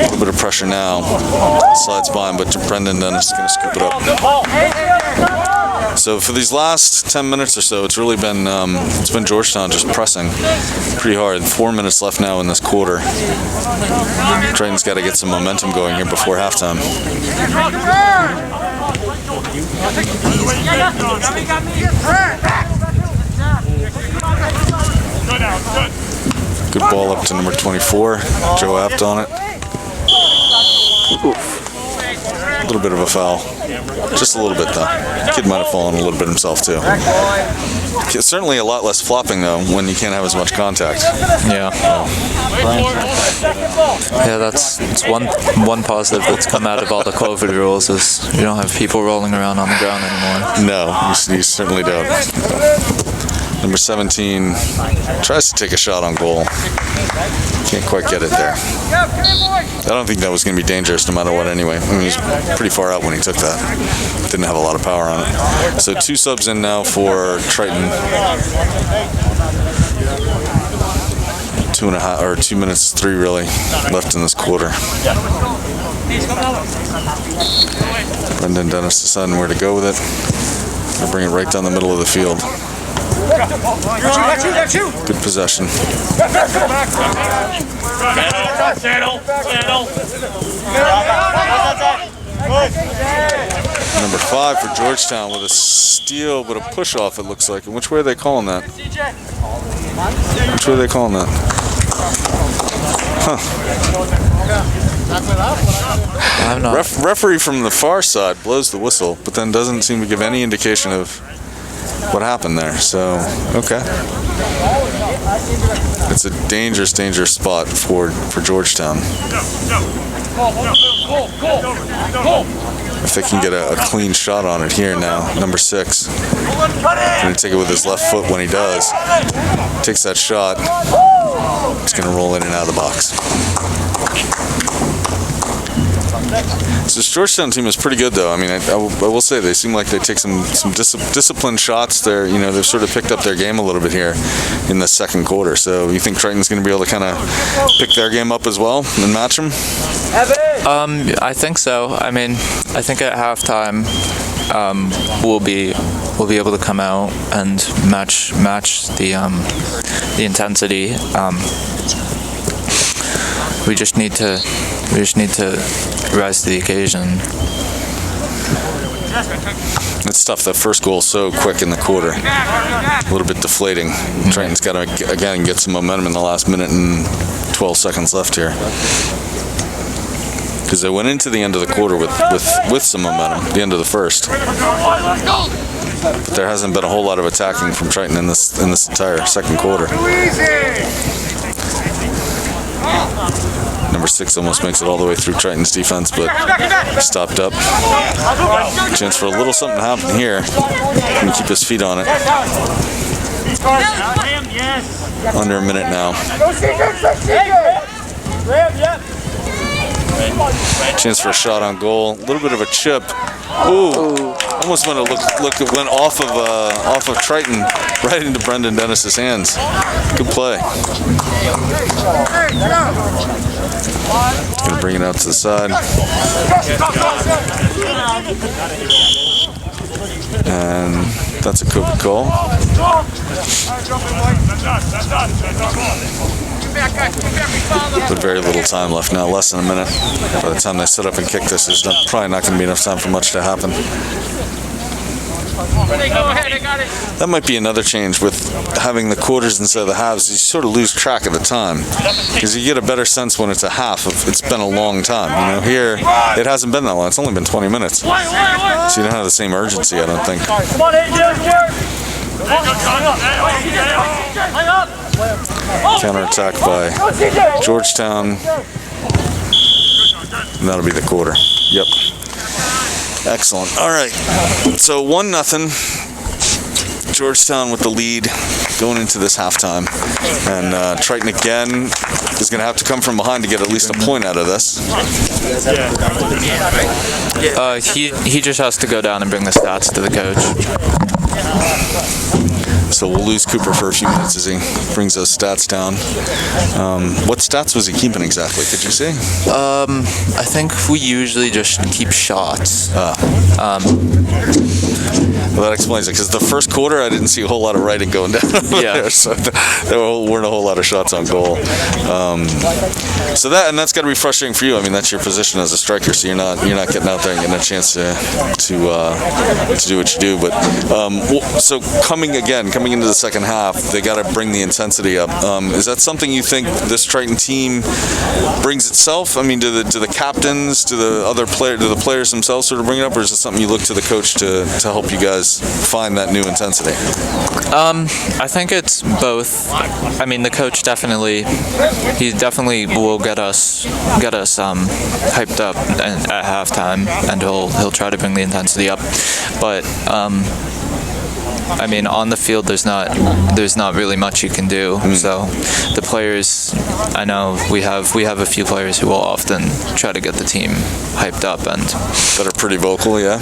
little bit of pressure now. Slides by him, but Brendan Dennis is going to scoop it up. So for these last 10 minutes or so, it's really been Georgetown just pressing pretty hard. 4 minutes left now in this quarter. Triton's got to get some momentum going here before halftime. Good ball up to number 24. Joe Apt on it. A little bit of a foul. Just a little bit, though. Kid might have fallen a little bit himself, too. Certainly a lot less flopping, though, when you can't have as much contact.
Yeah. Yeah, that's one positive that's come out of all the COVID rules is you don't have people rolling around on the ground anymore.
No, you certainly don't. Number 17 tries to take a shot on goal. Can't quite get it there. I don't think that was going to be dangerous no matter what anyway. I mean, he was pretty far out when he took that. Didn't have a lot of power on it. So 2 subs in now for Triton. 2.5 or 2 minutes 3 really left in this quarter. Brendan Dennis deciding where to go with it. They'll bring it right down the middle of the field. Good possession. Number 5 for Georgetown with a steal, but a push off, it looks like. And which way are they calling that? Which way are they calling that? Referee from the far side blows the whistle, but then doesn't seem to give any indication of what happened there. So, okay. It's a dangerous spot for Georgetown. If they can get a clean shot on it here now. Number 6. Going to take it with his left foot when he does. Takes that shot. It's going to roll in and out of the box. So this Georgetown team is pretty good, though. I mean, I will say they seem like they take some disciplined shots. They've sort of picked up their game a little bit here in the second quarter. So you think Triton's going to be able to kind of pick their game up as well and match them?
I think so. I mean, I think at halftime we'll be able to come out and match the intensity. We just need to rise to the occasion.
It's tough. That first goal so quick in the quarter. A little bit deflating. Triton's got to, again, get some momentum in the last minute and 12 seconds left here. because they went into the end of the quarter with some momentum, the end of the first. But there hasn't been a whole lot of attacking from Triton in this entire second quarter. Number 6 almost makes it all the way through Triton's defense, but stopped up. Chance for a little something to happen here. Can keep his feet on it. Under a minute now. Chance for a shot on goal. A little bit of a chip. Ooh, almost went off of Triton right into Brendan Dennis's hands. Good play. Gonna bring it out to the side. And that's a good goal. But very little time left now, less than a minute. By the time they set up and kick this, there's probably not going to be enough time for much to happen. That might be another change with having the quarters instead of the halves. You sort of lose track of the time because you get a better sense when it's a half of it's been a long time. You know, here it hasn't been that long. It's only been 20 minutes. So you don't have the same urgency, I don't think. Counterattack by Georgetown. And that'll be the quarter. Yep. Excellent. All right. So 1-0. Georgetown with the lead going into this halftime. And Triton again is going to have to come from behind to get at least a point out of this.
He just has to go down and bring the stats to the coach.
So we'll lose Cooper for a few minutes as he brings those stats down. What stats was he keeping exactly? Could you say?
I think we usually just keep shots.
Well, that explains it, because the first quarter I didn't see a whole lot of writing going down over there, so there weren't a whole lot of shots on goal. So that's got to be frustrating for you. I mean, that's your position as a striker, so you're not getting out there and getting a chance to do what you do. But so coming into the second half, they got to bring the intensity up. Is that something you think this Triton team brings itself? I mean, do the captains, do the players themselves sort of bring it up, or is it something you look to the coach to help you guys find that new intensity?
I think it's both. I mean, the coach definitely will get us hyped up at halftime, and he'll try to bring the intensity up. But I mean, on the field, there's not really much you can do. So the players, I know we have a few players who will often try to get the team hyped up and
that are pretty vocal. Yeah.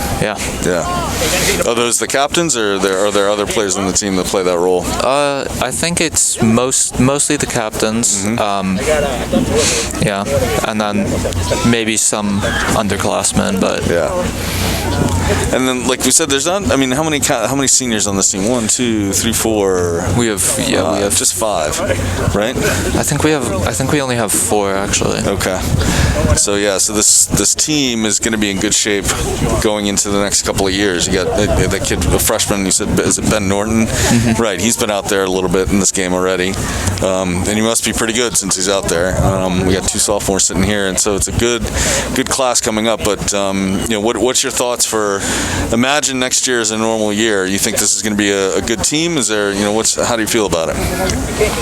Are those the captains, or are there other players on the team that play that role?
I think it's mostly the captains. And then maybe some underclassmen, but
yeah. And then, like we said, there's not. I mean, how many seniors on this team? 1, 2, 3, 4.
We have
just 5, right?
I think we only have 4 actually.
Okay. So this team is going to be in good shape going into the next couple of years. You got that kid, a freshman. You said, is it Ben Norton? Mm-hmm. Right. He's been out there a little bit in this game already, and he must be pretty good since he's out there. We got 2 sophomores sitting here, and so it's a good class coming up. But what's your thoughts for? Imagine next year is a normal year. You think this is going to be a good team? Is there, how do you feel about it?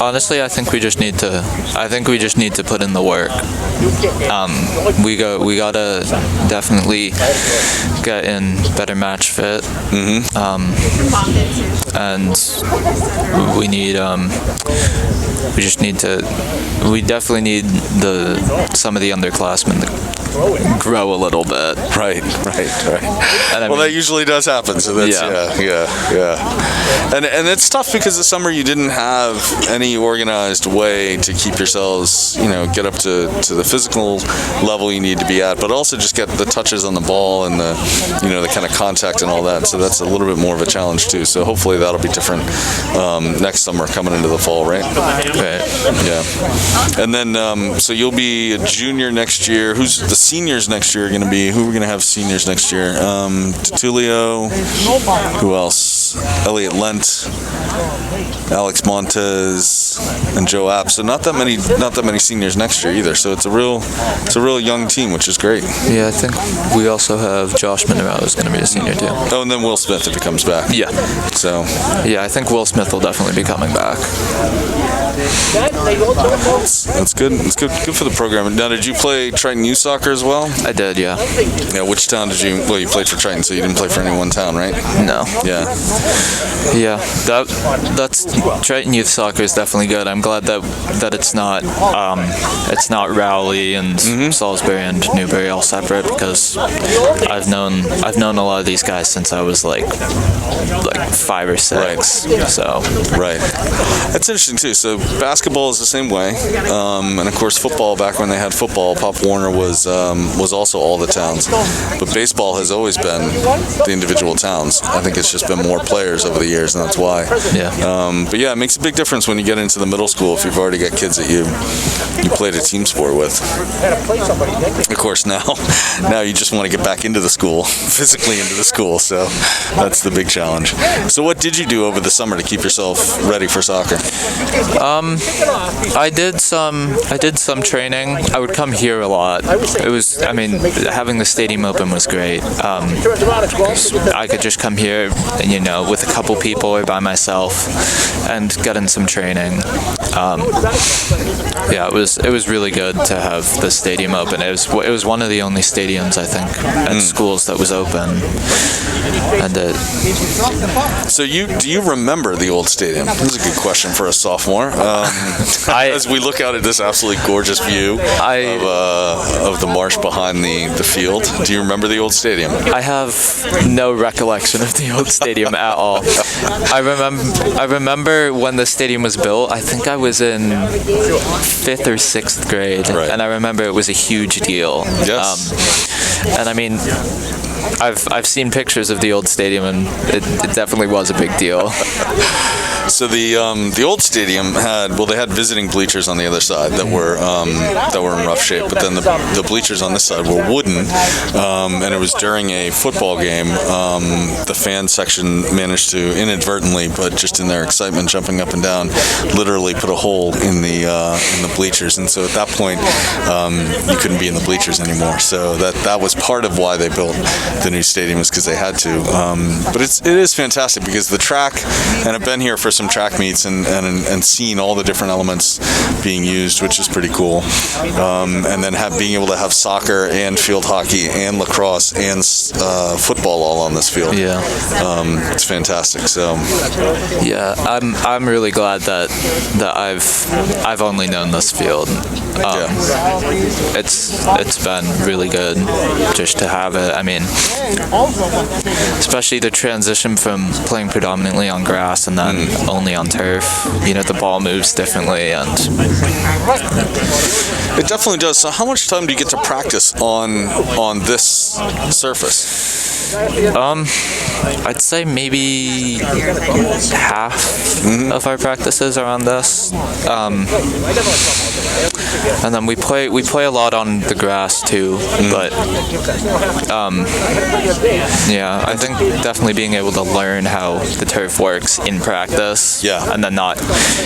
Honestly, I think we just need to put in the work. We gotta definitely get in better match fit. Mm-hmm. And we definitely need some of the underclassmen to grow a little bit. Right. And
that usually does happen. So that's yeah. And it's tough because this summer you didn't have any organized way to keep yourselves, get up to the physical level you need to be at, but also just get the touches on the ball and the kind of contact and all that. So that's a little bit more of a challenge too. So hopefully that'll be different next summer coming into the fall, right?
Okay.
Yeah. And then so you'll be a junior next year. Who's the seniors next year going to be? Who are we going to have seniors next year? Tutulio. Who else? Elliot Lent. Alex Montez, and Joe App. So not that many seniors next year either. So it's a real young team, which is great.
Yeah, I think we also have Josh Monroe is going to be a senior too.
Oh, and then Will Smith if he comes back.
Yeah.
So.
Yeah, I think Will Smith will definitely be coming back.
That's good. It's good for the program. Now, did you play Triton youth soccer as well?
I did, yeah.
Yeah. Which town did you? Well, you played for Triton, so you didn't play for any one town, right?
No.
Yeah.
Yeah. That's Triton youth soccer is definitely good. I'm glad that it's not Rowley and Salisbury and Newbury all separate, because I've known a lot of these guys since I was like 5 or 6.
Right.
So.
Right. That's interesting too. So basketball is the same way, and of course football. Back when they had football, Pop Warner was also all the towns. But baseball has always been the individual towns. I think it's just been more players over the years, and that's why.
Yeah.
But yeah, it makes a big difference when you get into the middle school if you've already got kids that you played a team sport with. Of course, now you just want to get back into the school, physically into the school. So that's the big challenge. So what did you do over the summer to keep yourself ready for soccer?
I did some training. I would come here a lot. Having the stadium open was great. I could just come here, with a couple people or by myself, and get in some training. Yeah, it was really good to have the stadium open. It was one of the only stadiums, I think, at schools that was open. And
so do you remember the old stadium? This is a good question for a sophomore. As we look out at this absolutely gorgeous view of the marsh behind the field, do you remember the old stadium?
I have no recollection of the old stadium at all. I remember when the stadium was built. I think I was in 5th or 6th grade,
right.
And I remember it was a huge deal.
Yes.
And I mean, I've seen pictures of the old stadium, and it definitely was a big deal.
So the old stadium had visiting bleachers on the other side that were in rough shape, but then the bleachers on this side were wooden, and it was during a football game. The fan section managed to inadvertently, but just in their excitement, jumping up and down, literally put a hole in the bleachers, and so at that point you couldn't be in the bleachers anymore. So that was part of why they built the new stadium, is because they had to. But it is fantastic because the track, and I've been here for some track meets and seen all the different elements being used, which is pretty cool. And then being able to have soccer and field hockey and lacrosse and football all on this field.
Yeah.
It's fantastic. So
yeah, I'm really glad that I've only known this field. It's been really good just to have it. I mean, especially the transition from playing predominantly on grass and then only on turf. The ball moves differently, and
it definitely does. So how much time do you get to practice on this surface?
I'd say maybe half of our practices are on this, and then we play a lot on the grass too. But yeah, I think definitely being able to learn how the turf works in practice.
Yeah,
and then not,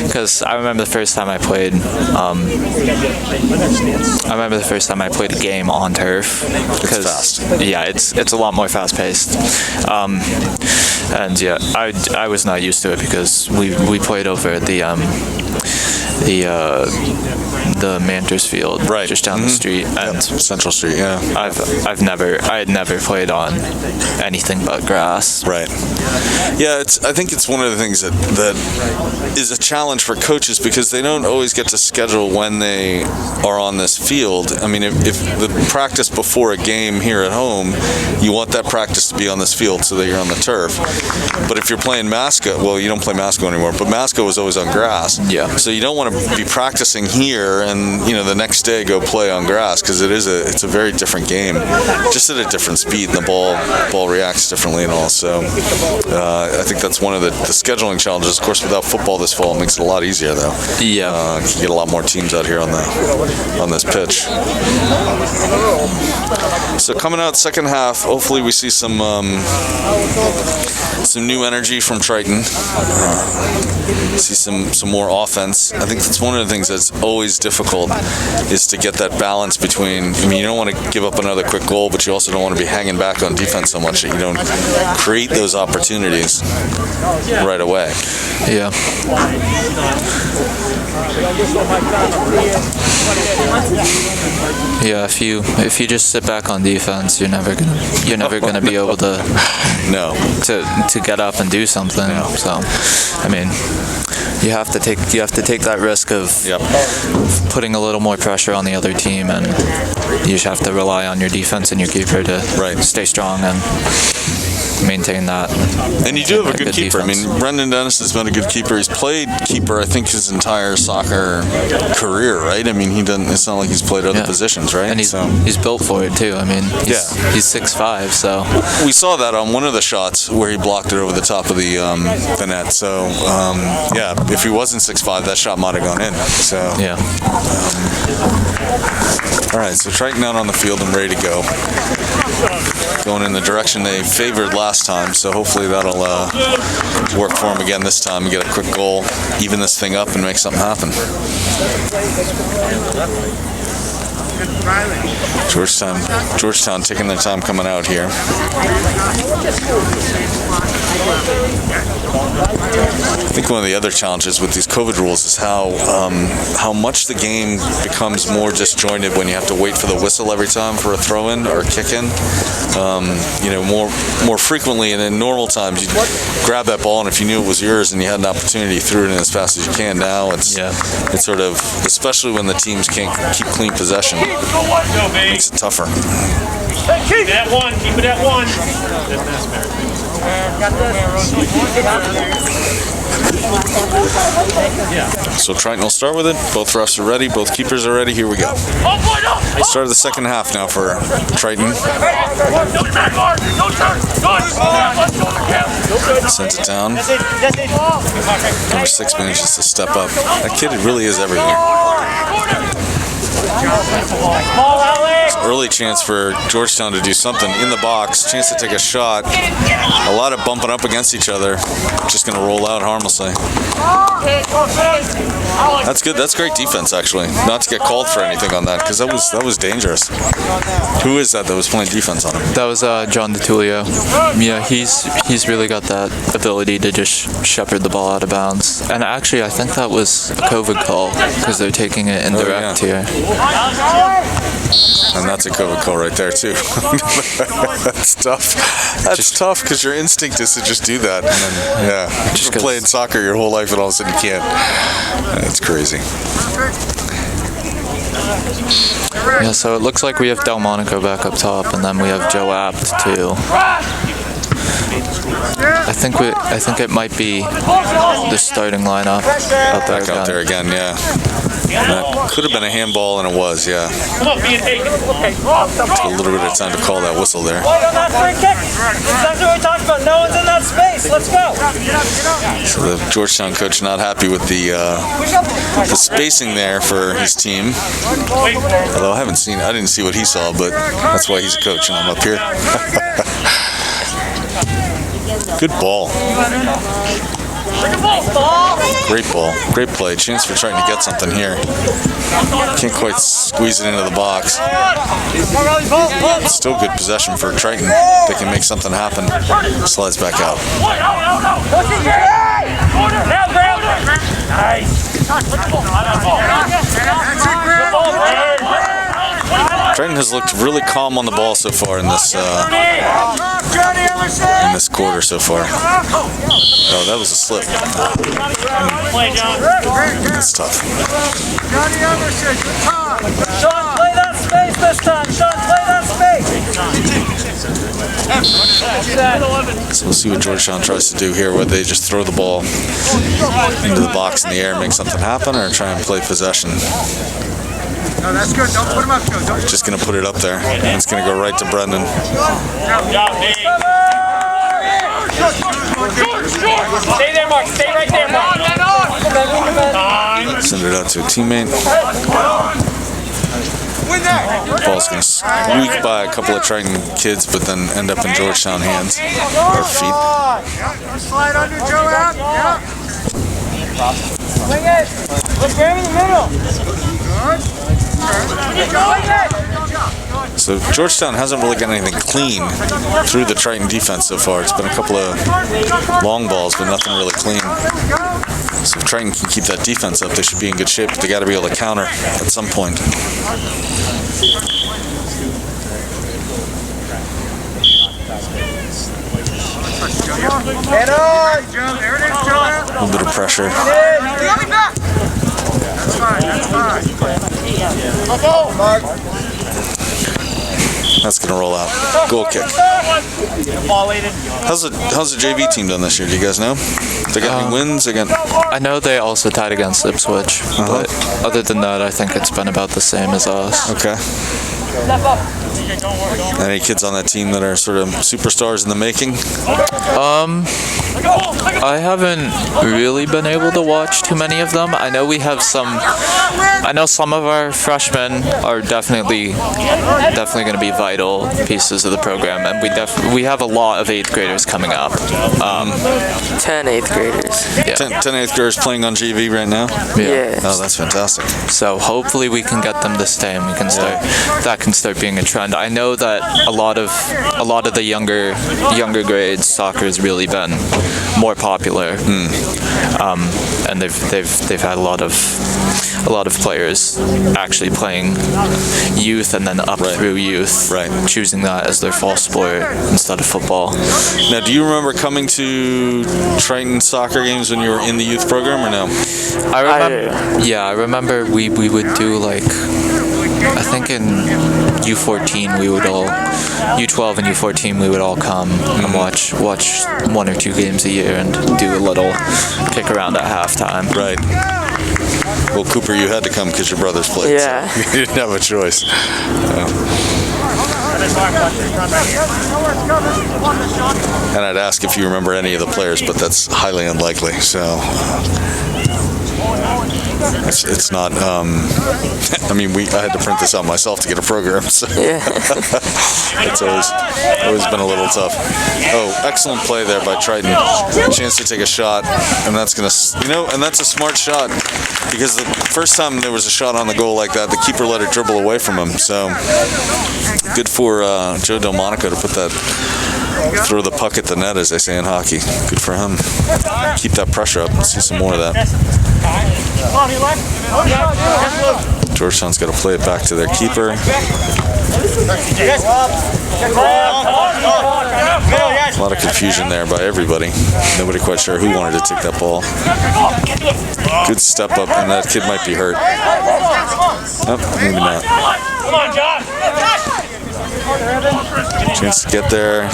because I remember the first time I played. A game on turf.
It's fast.
Yeah, it's a lot more fast paced. And yeah, I was not used to it because we played over the Manters Field,
right,
just down the street, and
Central Street. Yeah,
I had never played on anything but grass.
Right. Yeah, I think it's one of the things that is a challenge for coaches because they don't always get to schedule when they are on this field. I mean, if the practice before a game here at home, you want that practice to be on this field so that you're on the turf. But if you're playing Masco, well, you don't play Masco anymore, but Masco was always on grass.
Yeah.
So you don't want to be practicing here and the next day go play on grass because it's a very different game, just at a different speed, and the ball reacts differently and all. So I think that's one of the scheduling challenges. Of course, without football this fall, it makes it a lot easier though.
Yeah.
You get a lot more teams out here on this pitch. So coming out second half, hopefully we see some some new energy from Triton. See some more offense. I think that's one of the things that's always difficult, is to get that balance between, I mean, you don't want to give up another quick goal, but you also don't want to be hanging back on defense so much that you don't create those opportunities right away.
Yeah. Yeah, if you just sit back on defense, you're never gonna be able to to get up and do something.
No.
So, I mean, you have to take that risk of putting a little more pressure on the other team, and you just have to rely on your defense and your keeper to stay strong and maintain that.
And you do have a good keeper.
Defense.
I mean, Brendan Dennis has been a good keeper. He's played keeper, I think, his entire soccer career, right? I mean, it's not like he's played other positions, right?
And he's built for it too. I mean, he's 6'5", so
we saw that on one of the shots where he blocked it over the top of the net. So yeah, if he wasn't 6'5", that shot might have gone in. So
yeah.
All right, so Triton out on the field and ready to go. Going in the direction they favored last time, so hopefully that'll work for them again this time and get a quick goal, even this thing up and make something happen. Georgetown taking their time coming out here. I think one of the other challenges with these COVID rules is how much the game becomes more disjointed when you have to wait for the whistle every time for a throw-in or a kick-in. More frequently, and in normal times, you grab that ball, and if you knew it was yours and you had an opportunity, you threw it in as fast as you can. Now it's sort of, especially when the teams can't keep clean possession, makes it tougher.
Keep it at one. Keep it at one.
So Triton will start with it. Both refs are ready. Both keepers are ready. Here we go. Start of the second half now for Triton. Sends it down. Number 6 manages to step up. That kid really is everything. Early chance for Georgetown to do something in the box. Chance to take a shot. A lot of bumping up against each other. Just going to roll out harmlessly. That's good. That's great defense, actually. Not to get called for anything on that, because that was dangerous. Who is that was playing defense on him?
That was John DeTulio. Yeah, he's really got that ability to just shepherd the ball out of bounds. And actually, I think that was a COVID call, because they're taking it indirect here.
And that's a COVID call right there, too. That's tough. That's tough, because your instinct is to just do that. And then, just playing soccer your whole life and all of a sudden you can't. That's crazy.
Yeah, so it looks like we have Delmonico back up top, and then we have Joe Apt too. I think it might be the starting lineup out there
back out there again, yeah. That could have been a handball, and it was, yeah. Took a little bit of time to call that whistle there.
That's what we talked about. No one's in that space. Let's go.
So the Georgetown coach not happy with the spacing there for his team. Although I didn't see what he saw, but that's why he's a coach and I'm up here. Good ball. Great ball. Great play. Chance for Triton to get something here. Can't quite squeeze it into the box. Still good possession for Triton. They can make something happen. Slides back out. Triton has looked really calm on the ball so far in this quarter so far. Oh, that was a slip. That's tough.
Sean, play that space this time. Sean, play that space.
So we'll see what Georgetown tries to do here, whether they just throw the ball into the box in the air and make something happen, or try and play possession.
No, that's good. Don't put him up.
Just going to put it up there. And it's going to go right to Brendan.
Stay there, Mark. Stay right there, Mark.
Send it out to a teammate. Ball's going to squeak by a couple of Triton kids, but then end up in Georgetown hands or feet.
Slide under Joe out. Yeah.
Swing it. Let's grab him in the middle.
So Georgetown hasn't really got anything clean through the Triton defense so far. It's been a couple of long balls, but nothing really clean. So if Triton can keep that defense up, they should be in good shape, but they got to be able to counter at some point.
Head on, Joe. There it is, Joe.
A little bit of pressure.
That's fine. That's fine. Let's go, Mark.
That's going to roll out. Goal kick. How's the JV team done this year? Do you guys know? They got any wins again?
I know they also tied against Ipswich, but other than that, I think it's been about the same as us.
Okay. Any kids on that team that are sort of superstars in the making?
I haven't really been able to watch too many of them. I know we have some. I know some of our freshmen are definitely going to be vital pieces of the program, and we have a lot of 8th graders coming up.
10 8th graders.
Yeah.
10 8th graders playing on JV right now?
Yeah.
Oh, that's fantastic.
So hopefully we can get them to stay, and we can start. That can start being a trend. I know that a lot of the younger grades soccer has really been more popular, and they've had a lot of players actually playing youth and then up through youth, choosing that as their fall sport instead of football.
Now, do you remember coming to Triton soccer games when you were in the youth program, or no?
I remember we would do like, I think in U14 we would all, U12 and U14 we would all come and watch 1 or 2 games a year and do a little kick around at halftime.
Right. Well, Cooper, you had to come because your brothers played.
Yeah.
So you didn't have a choice. And I'd ask if you remember any of the players, but that's highly unlikely. So it's not. I mean, I had to print this out myself to get a program, so it's always been a little tough. Oh, excellent play there by Triton. Chance to take a shot, and that's gonna, and that's a smart shot, because the first time there was a shot on the goal like that, the keeper let it dribble away from him. So good for Joe Delmonico to put that, throw the puck at the net, as they say in hockey. Good for him. Keep that pressure up. Let's see some more of that. Georgetown's got to play it back to their keeper. A lot of confusion there by everybody. Nobody quite sure who wanted to take that ball. Good step up, and that kid might be hurt. Nope, maybe not.
Come on, Josh.
Chance to get there.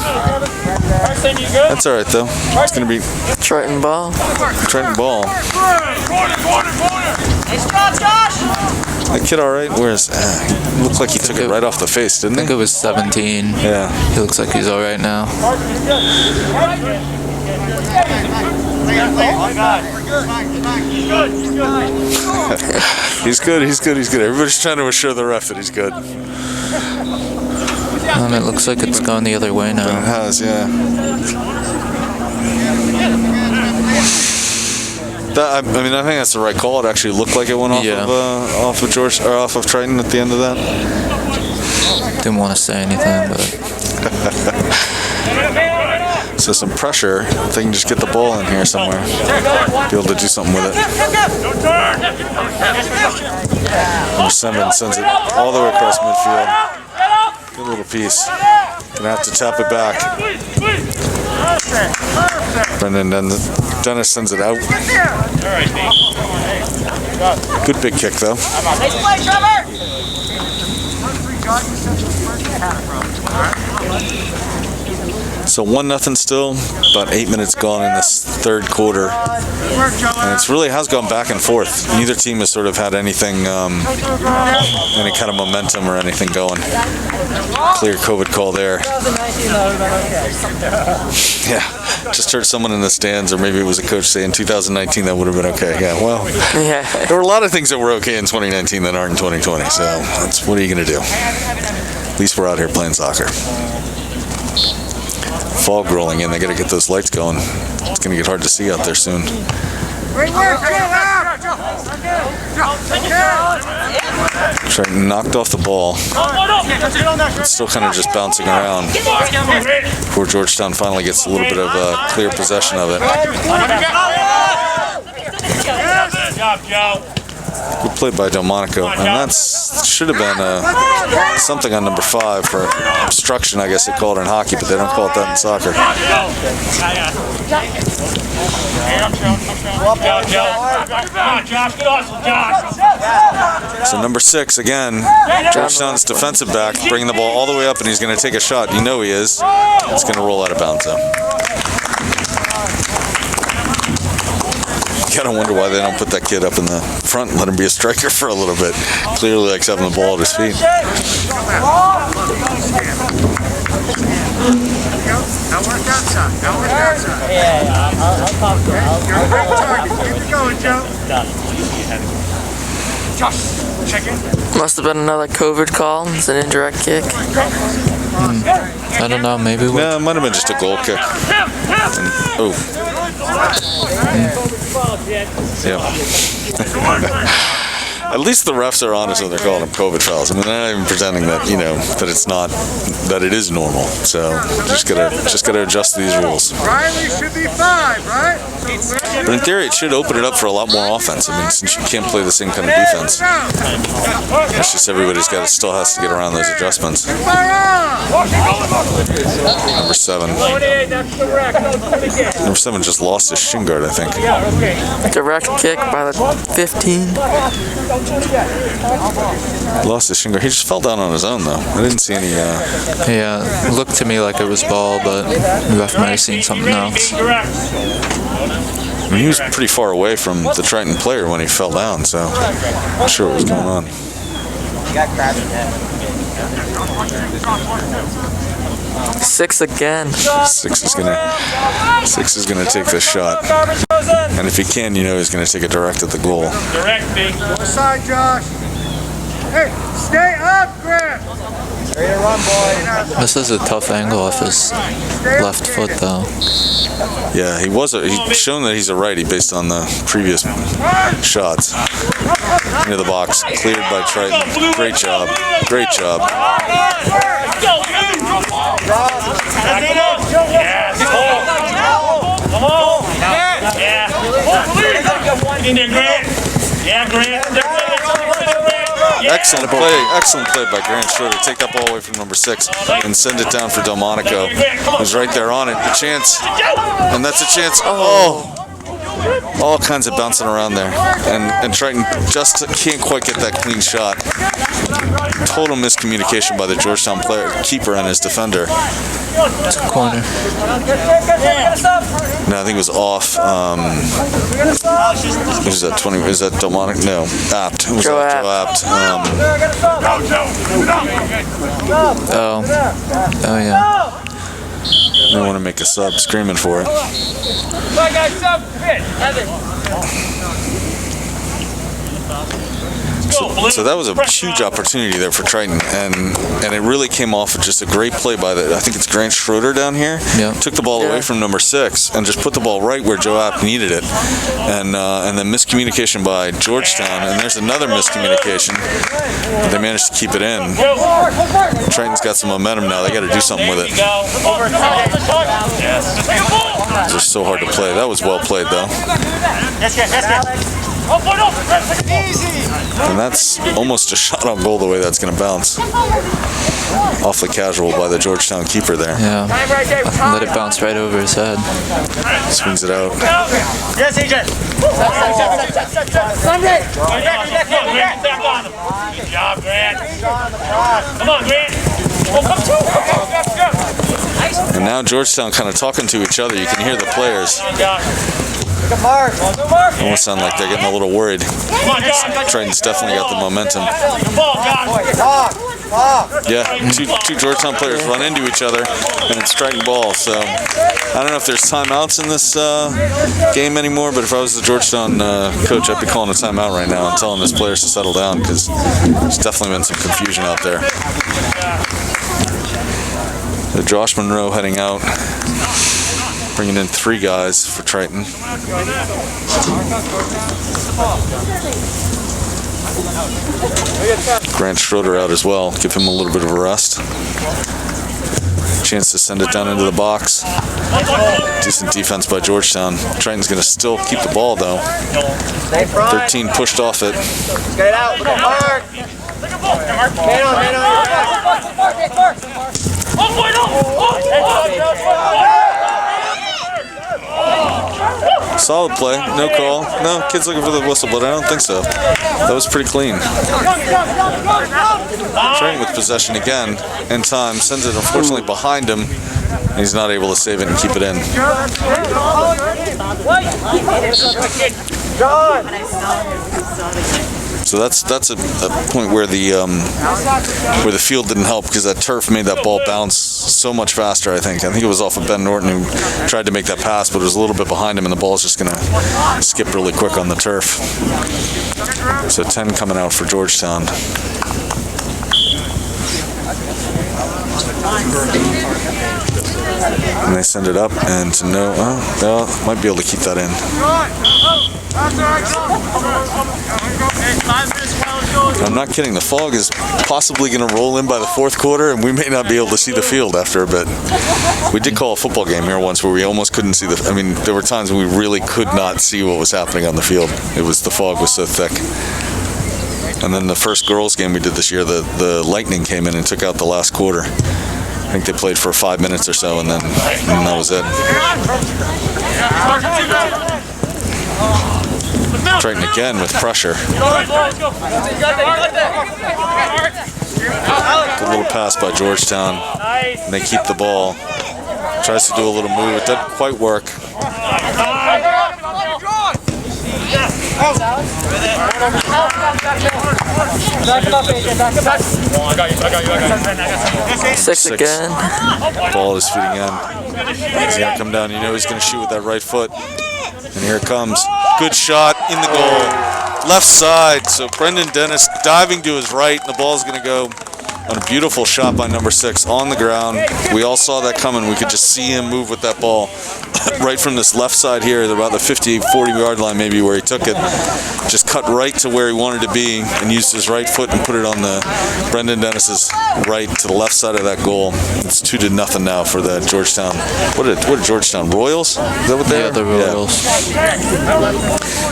That's all right, though. It's going to be
Triton ball.
Triton ball.
Nice job, Josh.
That kid all right? Where's... looked like he took it right off the face, didn't
I think
he?
it was 17.
Yeah.
He looks like he's all right now.
He's good. Everybody's trying to assure the ref that he's good.
And it looks like it's going the other way now.
It has, yeah. I think that's the right call. It actually looked like it went off off of Triton at the end of that.
Didn't want to say anything, but
So some pressure. If they can just get the ball in here somewhere, be able to do something with it. Number 7 sends it all the way across midfield. Good little piece. Gonna have to tap it back. Brendan Dennis sends it out. Good big kick though.
Nice play, Trevor.
So 1-0 still, about 8 minutes gone in this third quarter. And it really has gone back and forth. Neither team has sort of had anything, any kind of momentum or anything going. Clear COVID call there. Yeah, just heard someone in the stands, or maybe it was a coach saying 2019 that would have been okay. Yeah, well, there were a lot of things that were okay in 2019 that aren't in 2020, so what are you going to do? At least we're out here playing soccer. fog rolling in. They got to get those lights going. It's going to get hard to see out there soon. Triton knocked off the ball. It's still kind of just bouncing around before Georgetown finally gets a little bit of clear possession of it. Good play by Delmonico, and that should have been something on number 5 for obstruction, I guess they call it in hockey, but they don't call it that in soccer. So number 6 again, Georgetown's defensive back, bringing the ball all the way up, and he's going to take a shot. You know he is. It's going to roll out of bounds though. You gotta wonder why they don't put that kid up in the front and let him be a striker for a little bit. Clearly likes having the ball at his feet.
Now work outside. Now work outside. Yeah, I'll talk to him. Great target. Keep it going, Joe. Josh, check in.
Must have been another COVID call. It's an indirect kick.
I don't know, maybe.
Yeah, it might have been just a goal kick. Yeah. At least the refs are honest when they're calling them COVID fouls. I mean, they're not even pretending that, you know, that it's not, that it is normal. So just gotta adjust these rules.
Riley should be 5, right?
But in theory, it should open it up for a lot more offense. I mean, since you can't play the same kind of defense, it's just everybody's still has to get around those adjustments. Number 7. Number 7 just lost his shin guard, I think.
Direct kick by the 15.
Lost his shin guard. He just fell down on his own, though. I didn't see any.
Yeah, it looked to me like it was ball, but the ref might have seen something else.
I mean, he was pretty far away from the Triton player when he fell down, so I'm not sure what was going on.
6 again.
6 is gonna take this shot, and if he can, you know he's gonna take it direct at the goal.
Side, Josh. Hey, stay up, Grant. Ready to run, boy.
This is a tough angle off his left foot, though.
Yeah, he's shown that he's a righty based on the previous shots. Into the box, cleared by Triton. Great job. Great job.
Come on. Yeah. In there, Grant. Yeah, Grant.
Excellent play by Grant Schroeder. Take that ball away from number 6 and send it down for Delmonico, who's right there on it. A chance, and that's a chance. Oh, all kinds of bouncing around there, and Triton just can't quite get that clean shot. Total miscommunication by the Georgetown keeper and his defender.
It's a corner.
No, I think it was off. Was that 20? Is that Delmonico? No, Apt. It was
Joe
Joe Apt.
Oh yeah.
They want to make a sub, screaming for it. So that was a huge opportunity there for Triton, and it really came off of just a great play by I think it's Grant Schroeder down here.
Yeah.
Took the ball away from number 6 and just put the ball right where Joe Apt needed it, and then miscommunication by Georgetown, and there's another miscommunication. But they managed to keep it in. Triton's got some momentum now. They got to do something with it. It's just so hard to play. That was well played though. And that's almost a shot on goal the way that's going to bounce. Awfully casual by the Georgetown keeper there.
Yeah. Let it bounce right over his head.
Swings it out.
Yes, AJ. Good job, Grant. Come on, Grant.
And now Georgetown kind of talking to each other. You can hear the players. Almost sound like they're getting a little worried. Triton's definitely got the momentum. Yeah, two Georgetown players run into each other, and it's Triton ball. So I don't know if there's timeouts in this game anymore, but if I was the Georgetown coach, I'd be calling a timeout right now and telling his players to settle down, because there's definitely been some confusion out there. Josh Monroe heading out, bringing in 3 guys for Triton. Grant Schroeder out as well, give him a little bit of a rest. Chance to send it down into the box. Decent defense by Georgetown. Triton's going to still keep the ball though. 13 pushed off it.
Get it out. Look at Mark.
Solid play, no call. No, kid's looking for the whistle, but I don't think so. That was pretty clean. Triton with possession again, in time, sends it unfortunately behind him. And he's not able to save it and keep it in. So that's a point where the field didn't help, because that turf made that ball bounce so much faster. I think it was off of Ben Norton, who tried to make that pass, but it was a little bit behind him, and the ball's just going to skip really quick on the turf. So 10 coming out for Georgetown. And they send it up, and to no, they might be able to keep that in. I'm not kidding, the fog is possibly going to roll in by the 4th quarter, and we may not be able to see the field after a bit. We did call a football game here once where we almost couldn't see I mean, there were times when we really could not see what was happening on the field. The fog was so thick. And then the first girls game we did this year, the lightning came in and took out the last quarter. I think they played for 5 minutes or so, and that was it. Triton again with pressure. Good little pass by Georgetown. And they keep the ball. Tries to do a little move. It doesn't quite work.
6 again.
Ball is feeding in. He's going to come down. You know he's going to shoot with that right foot. And here it comes. Good shot in the goal. Left side. So Brendan Dennis diving to his right. And the ball is going to go on a beautiful shot by number 6 on the ground. We all saw that coming. We could just see him move with that ball right from this left side here, about the 40 yard line maybe, where he took it. Just cut right to where he wanted to be and used his right foot and put it on the Brendan Dennis's right to the left side of that goal. It's 2-0 now for the Georgetown. What did Georgetown? Royals? Is that what they are?
Yeah, the Royals.
Yeah.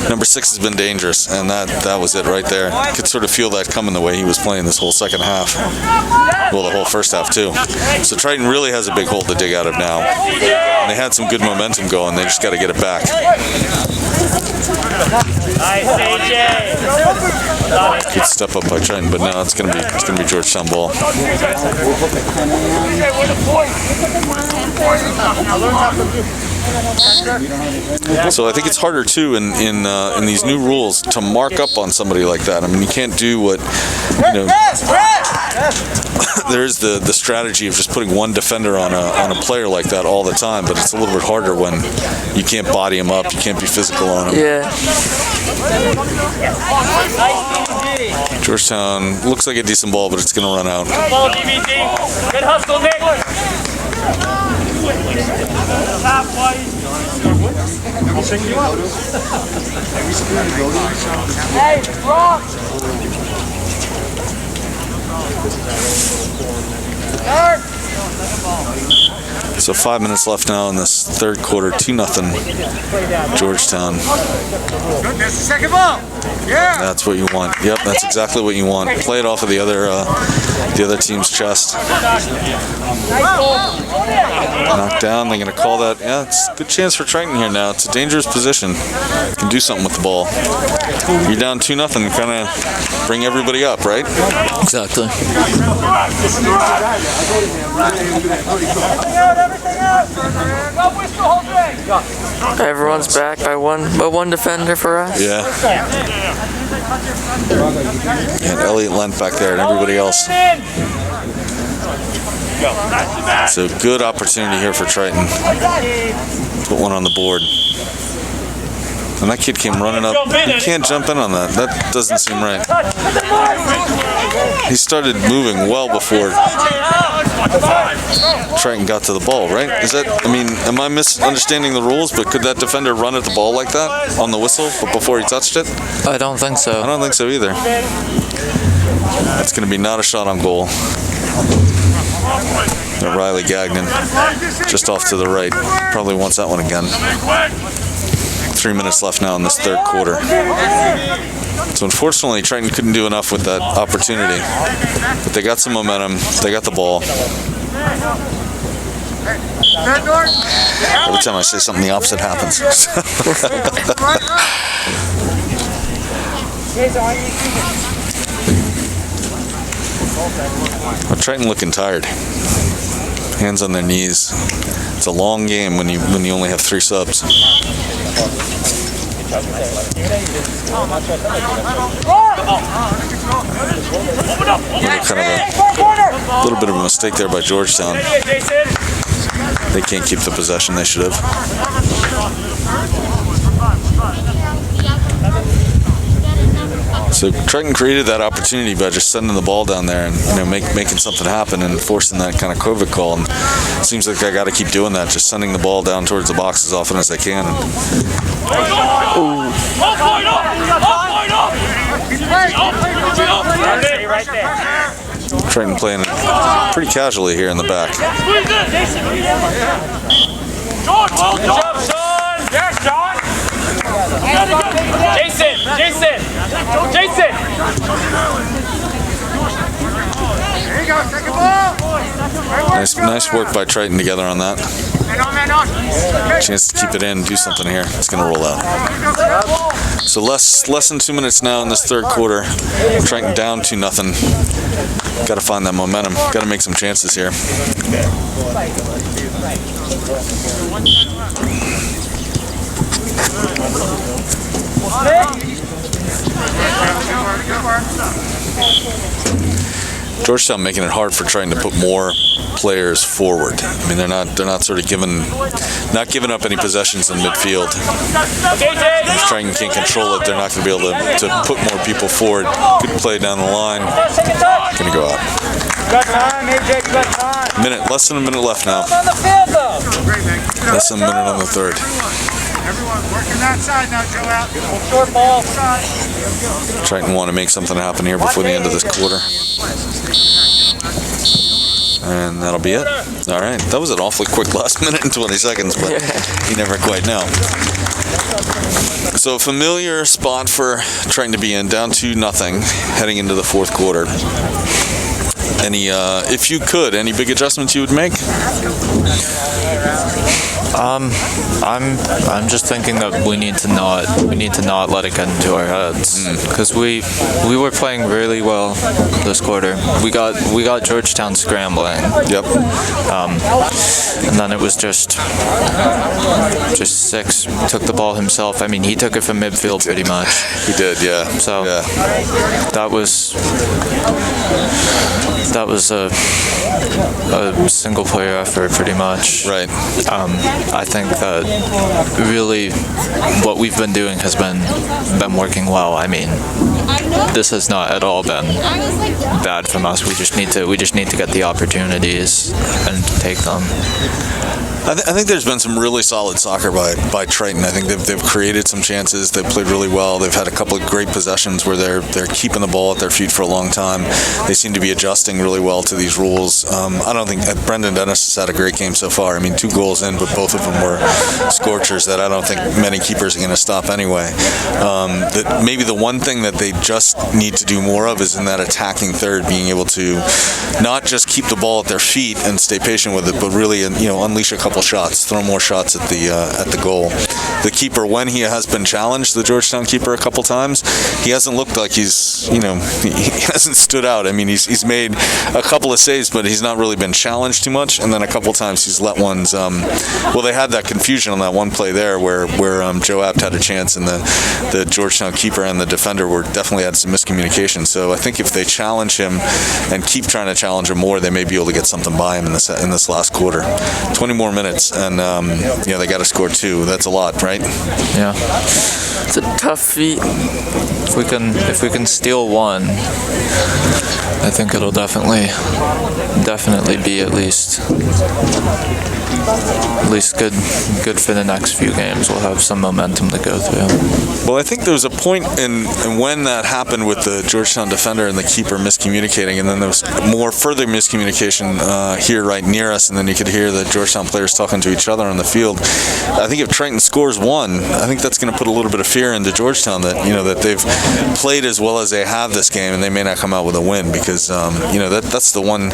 Number 6 has been dangerous, and that was it right there. You could sort of feel that coming the way he was playing this whole second half. Well, the whole first half too. So Triton really has a big hole to dig out of now. And they had some good momentum going. They just got to get it back. Good step up by Triton, but now it's gonna be Georgetown ball. So I think it's harder too in these new rules to mark up on somebody like that. I mean, you can't do what there's the strategy of just putting one defender on a player like that all the time, but it's a little bit harder when you can't body him up, you can't be physical on him.
Yeah.
Georgetown looks like a decent ball, but it's going to run out.
Good hustle, Nick. Hey, Rock.
So 5 minutes left now in this third quarter, 2-0 Georgetown.
That's the second ball. Yeah.
That's what you want. Yep, that's exactly what you want. Play it off of the other team's chest. Knocked down. They're going to call that. Yeah, it's a good chance for Triton here now. It's a dangerous position. You can do something with the ball. You're down 2-0. Kind of bring everybody up, right?
Exactly.
Everyone's back by one defender for us.
Yeah. And Elliot Lent back there and everybody else. So good opportunity here for Triton. Put one on the board. And that kid came running up. You can't jump in on that. That doesn't seem right. he started moving well before Triton got to the ball, right? Is that, I mean, am I misunderstanding the rules? But could that defender run at the ball like that on the whistle before he touched it?
I don't think so.
I don't think so either. It's going to be not a shot on goal. Riley Gagnon just off to the right. Probably wants that one again. 3 minutes left now in this third quarter. So unfortunately, Triton couldn't do enough with that opportunity. But they got some momentum. They got the ball. Every time I say something, the opposite happens. Well, Triton looking tired. Hands on their knees. It's a long game when you only have 3 subs. Kind of a little bit of a mistake there by Georgetown. They can't keep the possession they should have. So Triton created that opportunity by just sending the ball down there and making something happen and forcing that kind of COVID call. And it seems like I got to keep doing that, just sending the ball down towards the box as often as I can. Triton playing it pretty casually here in the back.
Good job, son! Yes, John! Jason!
There you go, take a ball.
Nice work by Triton together on that. Chance to keep it in, do something here. It's going to roll out. So less than 2 minutes now in this third quarter. Triton down 2-0. Got to find that momentum. Got to make some chances here. Georgetown making it hard for Triton to put more players forward. I mean, they're not sort of giving up any possessions in midfield. If Triton can't control it, they're not going to be able to put more people forward. Good play down the line. Going to go out. Less than a minute left now. Less than a minute on the third.
Everyone working that side now, Joe out.
Short ball.
Triton want to make something happen here before the end of this quarter. And that'll be it. All right. That was an awfully quick last minute and 20 seconds, but you never quite know. So a familiar spot for Triton to be in, down 2-0, heading into the fourth quarter. If you could, any big adjustments you would make?
I'm just thinking that we need to not let it get into our heads, because we were playing really well this quarter. We got Georgetown scrambling.
Yep.
And then it was just Six took the ball himself. I mean, he took it from midfield pretty much.
He did, yeah.
So
yeah.
that was a single player effort pretty much.
Right.
I think that really what we've been doing has been working well. I mean, this has not at all been bad from us. We just need to get the opportunities and take them.
I think there's been some really solid soccer by Triton. I think they've created some chances. They've played really well. They've had a couple of great possessions where they're keeping the ball at their feet for a long time. They seem to be adjusting really well to these rules. I don't think Brendan Dennis has had a great game so far. I mean, 2 goals in, but both of them were scorchers that I don't think many keepers are going to stop anyway. Maybe the one thing that they just need to do more of is in that attacking third, being able to not just keep the ball at their feet and stay patient with it, but really unleash a couple shots, throw more shots at the goal. The keeper, when he has been challenged, the Georgetown keeper, a couple times, he hasn't looked like he hasn't stood out. I mean, he's made a couple of saves, but he's not really been challenged too much. And then a couple times he's let ones. They had that confusion on that one play there where Joe Abt had a chance, and the Georgetown keeper and the defender definitely had some miscommunication. So I think if they challenge him and keep trying to challenge him more, they may be able to get something by him in this last quarter. 20 more minutes minutes, and they got to score 2. That's a lot, right?
Yeah.
It's a tough feat.
If we can steal 1, I think it'll definitely be at least good for the next few games. We'll have some momentum to go through.
Well, I think there was a point in when that happened with the Georgetown defender and the keeper miscommunicating, and then there was more further miscommunication here right near us, and then you could hear the Georgetown players talking to each other on the field. I think if Triton scores 1, I think that's going to put a little bit of fear into Georgetown that they've played as well as they have this game, and they may not come out with a win because that's the one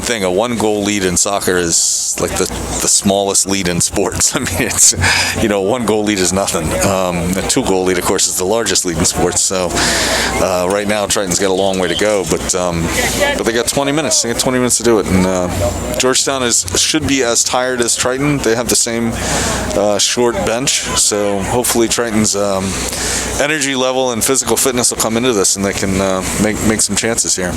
thing. A 1-goal lead in soccer is like the smallest lead in sports. I mean, it's 1-goal lead is nothing. A 2-goal lead, of course, is the largest lead in sports. So right now, Triton's got a long way to go, but they got 20 minutes. They got 20 minutes to do it, and Georgetown should be as tired as Triton. They have the same short bench, so hopefully Triton's energy level and physical fitness will come into this, and they can make some chances here.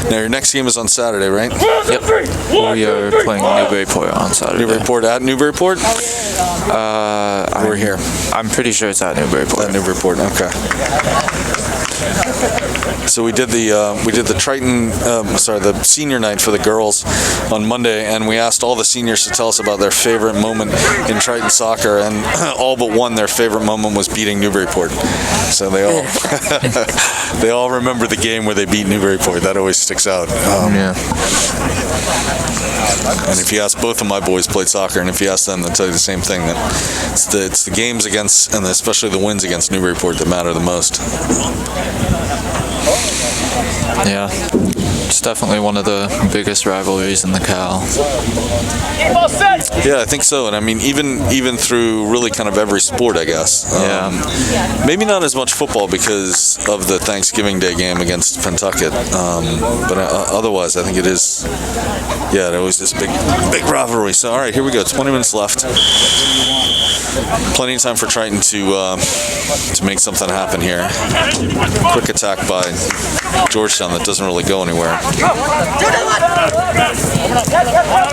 Now your next game is on Saturday, right?
Yep. We are playing Newburyport on Saturday.
Newburyport at Newburyport? We're here.
I'm pretty sure it's at Newburyport.
At Newburyport, okay. So we did the Triton, the senior night for the girls on Monday, and we asked all the seniors to tell us about their favorite moment in Triton soccer, and all but one, their favorite moment was beating Newburyport. So they all remember the game where they beat Newburyport. That always sticks out.
Yeah.
And if you ask, both of my boys played soccer, and if you ask them, they'll tell you the same thing, that it's the games against, and especially the wins against Newburyport, that matter the most.
Yeah, it's definitely one of the biggest rivalries in the Cal.
Yeah, I think so. And I mean, even through really kind of every sport, I guess.
Yeah.
Maybe not as much football because of the Thanksgiving Day game against Pentucket. But otherwise, I think it is. Yeah, there was this big rivalry. So, all right, here we go. 20 minutes left. Plenty of time for Triton to make something happen here. Quick attack by Georgetown that doesn't really go anywhere.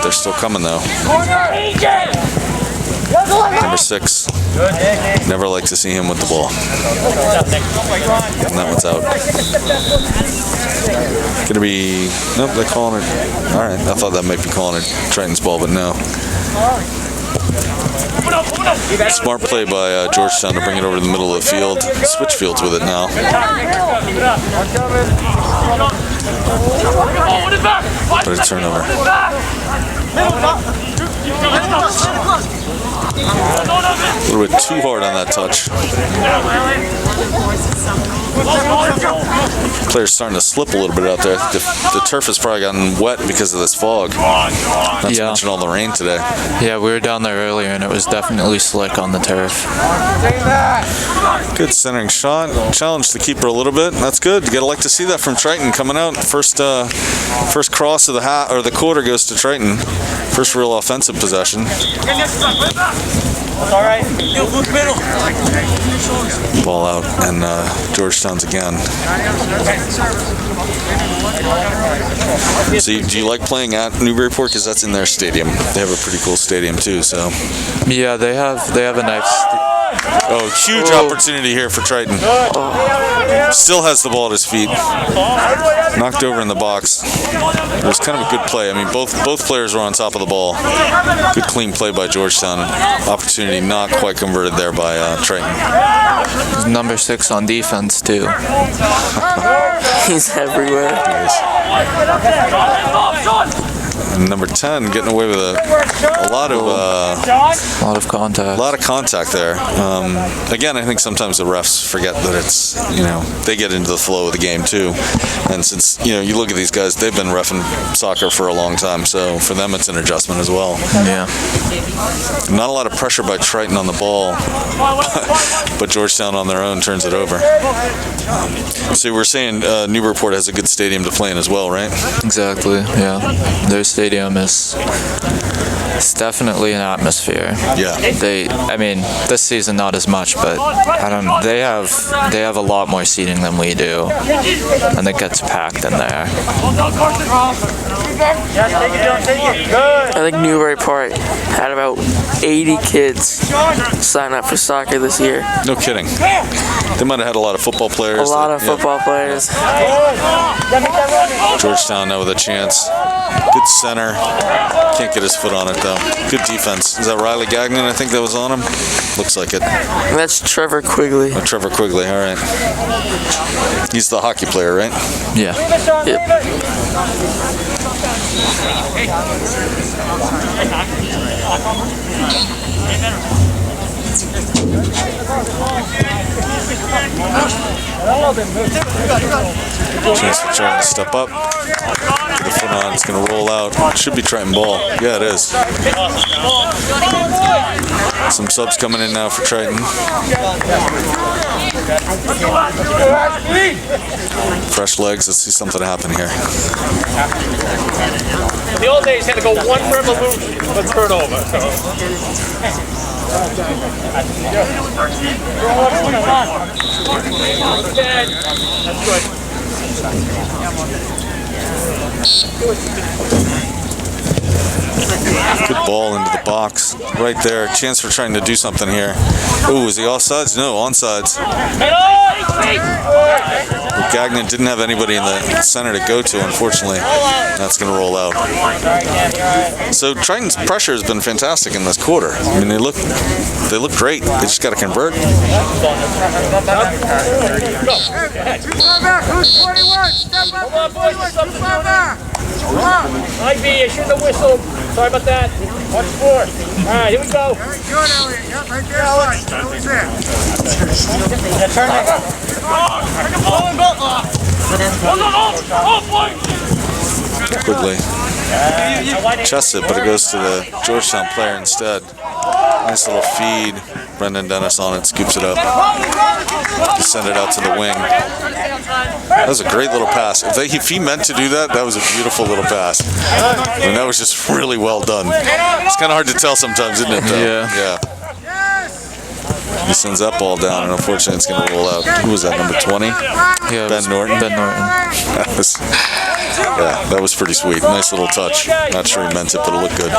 They're still coming though. Number 6. Never like to see him with the ball. And that one's out. Gonna be, nope, they're calling it. All right, I thought that might be calling it Triton's ball, but no. Smart play by Georgetown to bring it over to the middle of the field. Switch fields with it now. But a turnover. A little bit too hard on that touch. Players starting to slip a little bit out there. The turf has probably gotten wet because of this fog. Not to mention all the rain today.
Yeah, we were down there earlier and it was definitely slick on the turf.
Good centering shot. Challenged the keeper a little bit. That's good. You gotta like to see that from Triton coming out. First cross of the quarter goes to Triton. First real offensive possession.
All right.
Ball out, and Georgetown's again. So do you like playing at Newburyport? Because that's in their stadium. They have a pretty cool stadium too. So
yeah, they have a nice.
Oh, huge opportunity here for Triton. Still has the ball at his feet. Knocked over in the box. It was kind of a good play. I mean, both players were on top of the ball. Good clean play by Georgetown. Opportunity not quite converted there by Triton.
He's number 6 on defense too.
He's everywhere.
And number 10 getting away with a lot of
contact.
A lot of contact there. Again, I think sometimes the refs forget that it's, they get into the flow of the game too. And since, you look at these guys, they've been reffing soccer for a long time, so for them it's an adjustment as well.
Yeah.
Not a lot of pressure by Triton on the ball, but Georgetown on their own turns it over. So we're saying Newburyport has a good stadium to play in as well, right?
Exactly, yeah. Their stadium is It's definitely an atmosphere.
Yeah.
I mean, this season not as much, but I don't know. They have a lot more seating than we do, and it gets packed in there.
I think Newburyport had about 80 kids sign up for soccer this year.
No kidding. They might have had a lot of football players.
A lot of football players.
Georgetown now with a chance. Good center. Can't get his foot on it though. Good defense. Is that Riley Gagnon? I think that was on him. Looks like it.
That's Trevor Quigley.
Oh, Trevor Quigley. All right. He's the hockey player, right?
Yeah.
Chance for Triton to step up. Get the foot on. It's going to roll out. Should be Triton ball. Yeah, it is. Some subs coming in now for Triton. Fresh legs. Let's see something happen here.
In the old days, had to go one revolution, let's turn over.
Good ball into the box. Right there. Chance for trying to do something here. Ooh, is he offsides? No, onside. Gagnon didn't have anybody in the center to go to, unfortunately. That's going to roll out. So Triton's pressure has been fantastic in this quarter. I mean, they look great. They just got to convert.
Hey, who's 21? Step up, 21, too far back. Come on.
IB, I shouldn't have whistled. Sorry about that. Watch the board. All right, here we go.
Very good, Elliot. Yep, right there. Alex. Who's there?
Turn it.
Quickly. Chests it, but it goes to the Georgetown player instead. Nice little feed. Brendan Dennis on it, scoops it up. Just send it out to the wing. That was a great little pass. If he meant to do that, that was a beautiful little pass. I mean, that was just really well done. It's kind of hard to tell sometimes, isn't it, though? Yeah. He sends that ball down, and unfortunately it's going to roll out. Who was that, number 20?
Yeah,
Ben Norton.
Ben Norton.
That was pretty sweet. Nice little touch. Not sure he meant it, but it looked good.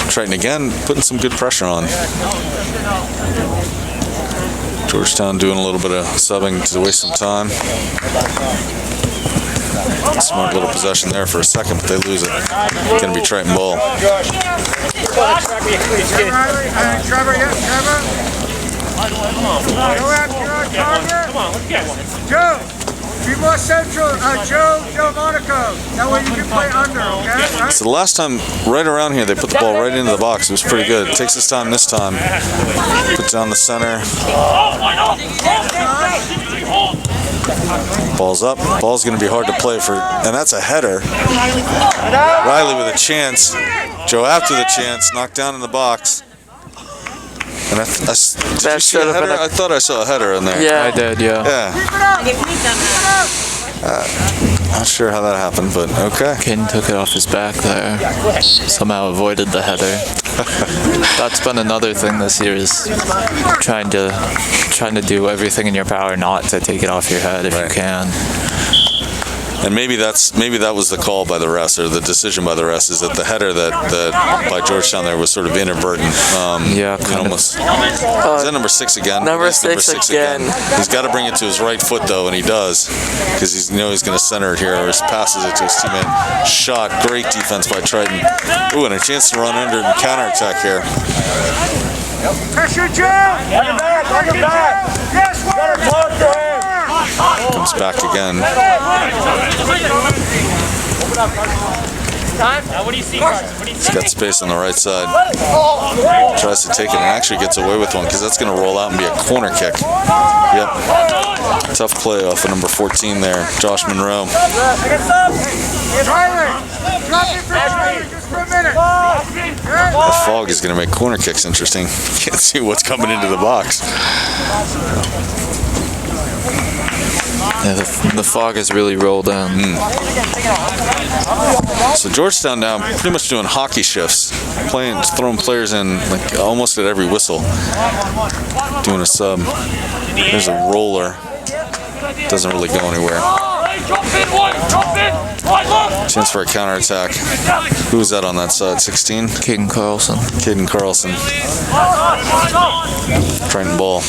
Triton again, putting some good pressure on. Georgetown doing a little bit of subbing to waste some time. Smart little possession there for a second, but they lose it. Going to be Triton ball.
Trevor, yes, Trevor. Go after our target.
Come on, let's get one.
Joe, be more central. Joe Monaco. That way you can play under, okay? Right?
So the last time, right around here, they put the ball right into the box. It was pretty good. It takes his time this time. Put down the center. Ball's up. Ball's going to be hard to play for, and that's a header. Riley with a chance. Joe after the chance, knocked down in the box. And did you see a header? I thought I saw a header in there.
Yeah,
I did, yeah.
Not sure how that happened, but okay.
Caden took it off his back there. Somehow avoided the header. That's been another thing this year, is trying to do everything in your power not to take it off your head if you can.
And maybe that was the call by the refs, or the decision by the refs, is that the header that by Georgetown there was sort of inadvertent.
Yeah,
almost. Is that number 6 again?
Number six again.
He's got to bring it to his right foot though, and he does, because he's going to center it here, or he passes it to his teammate. Shot, great defense by Triton. Ooh, and a chance to run under and counterattack here.
Pressure, Joe.
Back.
Yes,
Better talk to him.
Comes back again.
Now, what do you see, Carson? What do you
He's got space on the right side. Tries to take it and actually gets away with one, because that's going to roll out and be a corner kick. Yep. Tough play off of number 14 there, Josh Monroe.
Riley, drop it for Riley just for a minute.
The fog is going to make corner kicks interesting. Can't see what's coming into the box.
Yeah, the fog has really rolled in.
So Georgetown now pretty much doing hockey shifts, throwing players in like almost at every whistle. Doing a sub. There's a roller. Doesn't really go anywhere. Chance for a counterattack. Who was that on that side? 16?
Caden Carlson.
Caden Carlson. Triton ball.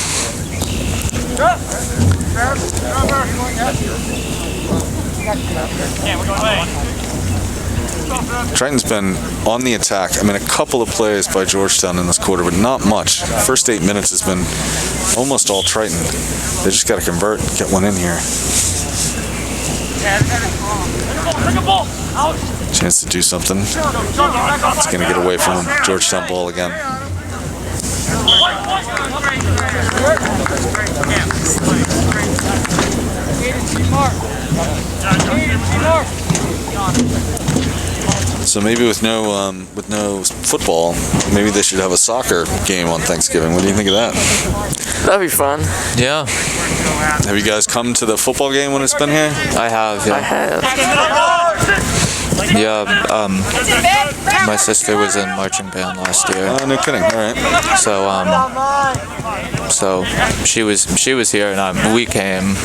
Triton's been on the attack. I mean, a couple of plays by Georgetown in this quarter, but not much. First 8 minutes has been almost all Triton. They just got to convert, get one in here. Chance to do something. It's going to get away from him. Georgetown ball again. So maybe with no football, maybe they should have a soccer game on Thanksgiving. What do you think of that?
That'd be fun.
Yeah,
Have you guys come to the football game when it's been here?
I have. Yeah.
I have.
Yeah, my sister was in marching band last year,
No kidding. All right.
so she was here, and we came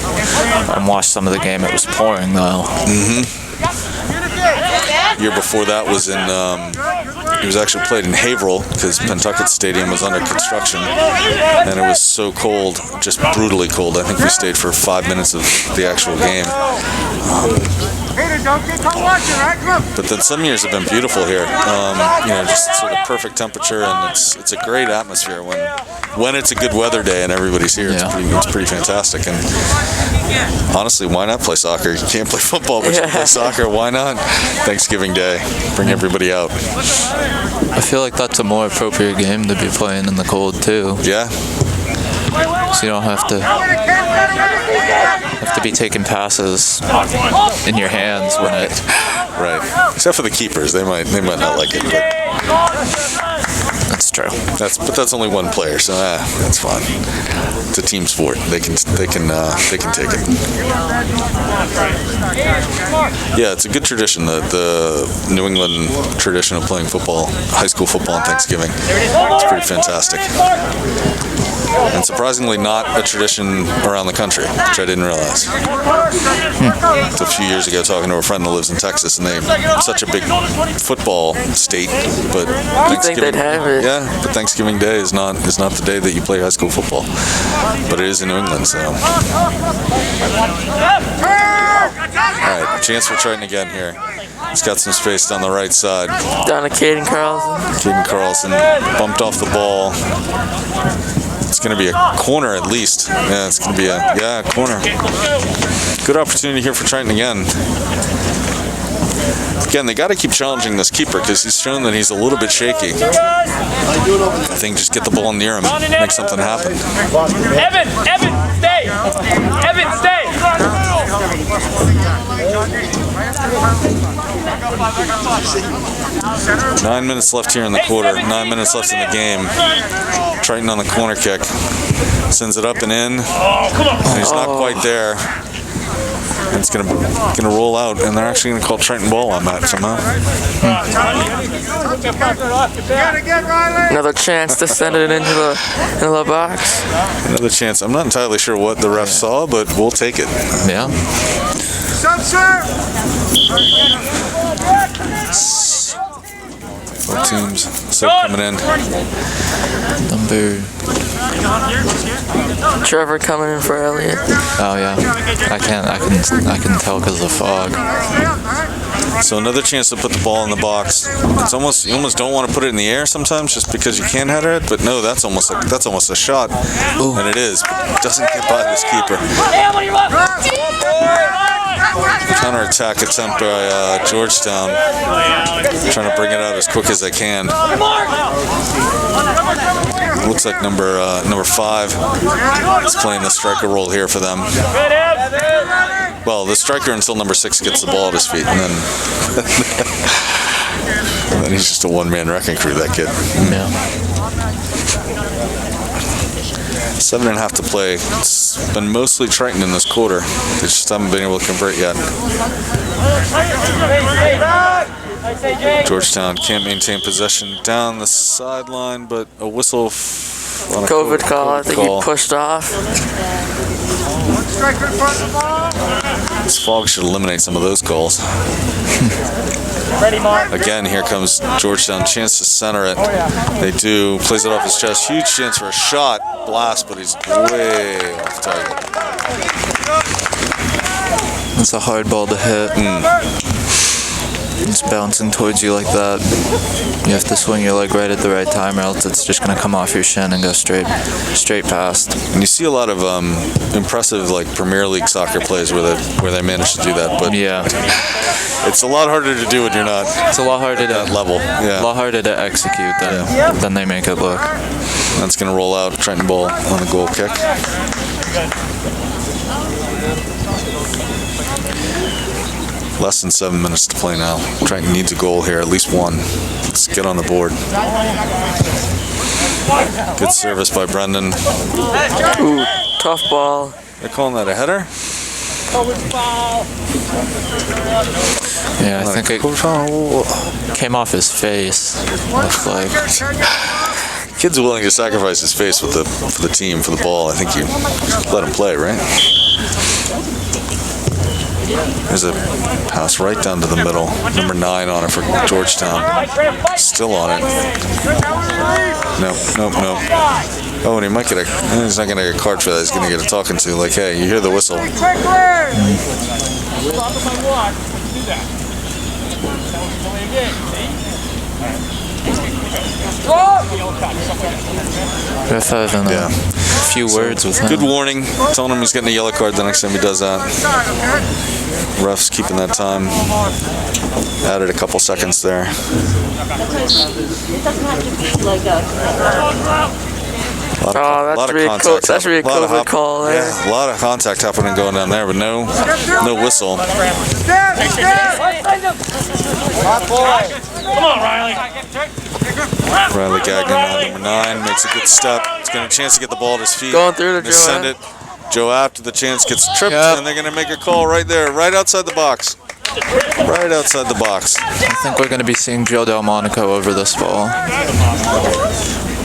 and watched some of the game. It was pouring though.
Year before that was in. It was actually played in Haverhill because Pentucket Stadium was under construction, and it was so cold, just brutally cold. I think we stayed for 5 minutes of the actual game. But then some years have been beautiful here. Just sort of perfect temperature, and it's a great atmosphere when it's a good weather day and everybody's here.
Yeah.
It's pretty fantastic. And honestly, why not play soccer? You can't play football, but you can play soccer. Why not? Thanksgiving Day, bring everybody out.
I feel like that's a more appropriate game to be playing in the cold too.
Yeah.
So you don't have to be taking passes in your hands when it.
Right. Except for the keepers, they might not like it. But
That's true.
that's only one player, so that's fine. It's a team sport. They can take it. Yeah, it's a good tradition. The New England tradition of playing football, high school football on Thanksgiving. It's pretty fantastic. And surprisingly not a tradition around the country, which I didn't realize. It's a few years ago talking to a friend that lives in Texas, and they're such a big football state, but
I think they'd have it.
yeah, but Thanksgiving Day is not the day that you play high school football, but it is in New England, so. All right, chance for Triton again here. He's got some space down the right side.
Down to Caden Carlson.
Caden Carlson bumped off the ball. It's going to be a corner at least. Yeah, it's going to be a corner. Good opportunity here for Triton again. Again, they got to keep challenging this keeper because he's shown that he's a little bit shaky. I think just get the ball near him, make something happen.
Evan, stay! Evan, stay!
9 minutes left here in the quarter. 9 minutes left in the game. Triton on the corner kick. Sends it up and in. And he's not quite there. And it's gonna roll out, and they're actually gonna call Triton ball on that somehow.
Another chance to send it into the box.
Another chance. I'm not entirely sure what the ref saw, but we'll take it.
Yeah.
Both teams. So coming in.
Number.
Trevor coming in for Elliott.
Oh yeah. I can tell because of the fog.
So another chance to put the ball in the box. It's almost, you almost don't want to put it in the air sometimes just because you can header it, but no, that's almost a shot. Ooh. And it is, but it doesn't get by this keeper. Counter-attack attempt by Georgetown. Trying to bring it out as quick as they can. Looks like number 5 is playing the striker role here for them. Well, the striker until number 6 gets the ball at his feet, and then and then he's just a one-man wrecking crew, that kid.
Yeah.
7.5 to play. It's been mostly Triton in this quarter. They just haven't been able to convert yet. Georgetown can't maintain possession down the sideline, but a whistle on a
COVID call. I think
call.
he pushed off.
Striker in front of the ball.
This fog should eliminate some of those calls. Again, here comes Georgetown. Chance to center it. They do. Plays it off his chest. Huge chance for a shot. Blast, but he's way off target.
It's a hard ball to hit. It's bouncing towards you like that. You have to swing your leg right at the right time, or else it's just going to come off your shin and go straight past.
And you see a lot of impressive Premier League soccer plays where they manage to do that, but
Yeah,
it's a lot harder to do when you're not
it's a lot harder
at that
to
level. Yeah.
a lot harder to execute than they make it look.
That's going to roll out. Triton ball on the goal kick. Less than 7 minutes to play now. Triton needs a goal here, at least one. Let's get on the board. Good service by Brendan.
Ooh, tough ball.
They're calling that a header?
Yeah, I think it came off his face. Looks like.
Kid's willing to sacrifice his face for the team, for the ball. I think you let him play, right? There's a pass right down to the middle. Number 9 on it for Georgetown. Still on it. Nope. Oh, and he might get he's not going to get a card for that. He's going to get a talking to. Like, hey, you hear the whistle.
Ref having a few words with him.
Good warning. Telling him he's getting a yellow card the next time he does that. Ref's keeping that time. Added a couple seconds there.
It doesn't have to be like a.
That should be a COVID call there.
Yeah, a lot of contact happening going down there, but no whistle.
Come on, Riley.
Riley Gagnon on number 9 makes a good step. He's getting a chance to get the ball at his feet.
Going through to
They send it. Joe after the chance gets tripped, and they're going to make a call right there, right outside the box. Right outside the box.
I think we're going to be seeing Joe Delmonico over this ball.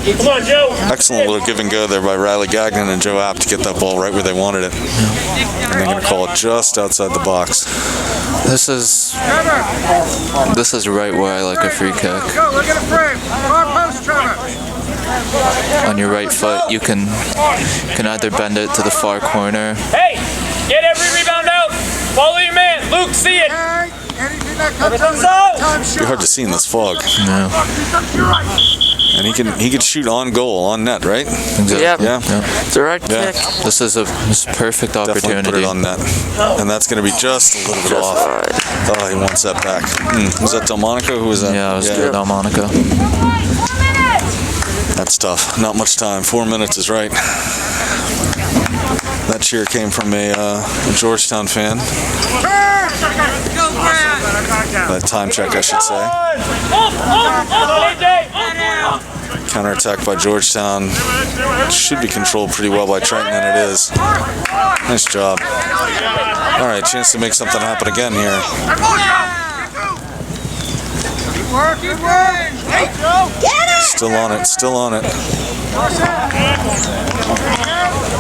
Come on, Joe.
Excellent little give and go there by Riley Gagnon and Joe Apt to get that ball right where they wanted it. And they're going to call it just outside the box.
This is right where I like a free kick.
Go, look at the frame. Far post, Trevor.
On your right foot, you can either bend it to the far corner.
Hey, get every rebound out. Follow your man. Luke, see it.
Hey, anything that comes out, time
It'd
shot.
be hard to see in this fog.
Yeah.
And he can shoot on goal, on net, right?
Exactly.
Yep.
Yeah.
Direct
Yeah.
kick.
This is a perfect
Definitely
opportunity.
put it on net. And that's going to be just a little bit off. Oh, he wants that back. Was that Delmonico? Who was that?
Yeah, it was Joe Delmonico.
That's tough. Not much time. 4 minutes is right. That cheer came from a Georgetown fan. That time check, I should say. Counterattack by Georgetown. Should be controlled pretty well by Triton, and it is. Nice job. All right, chance to make something happen again here.
Keep working. Hey, Joe.
Still on it.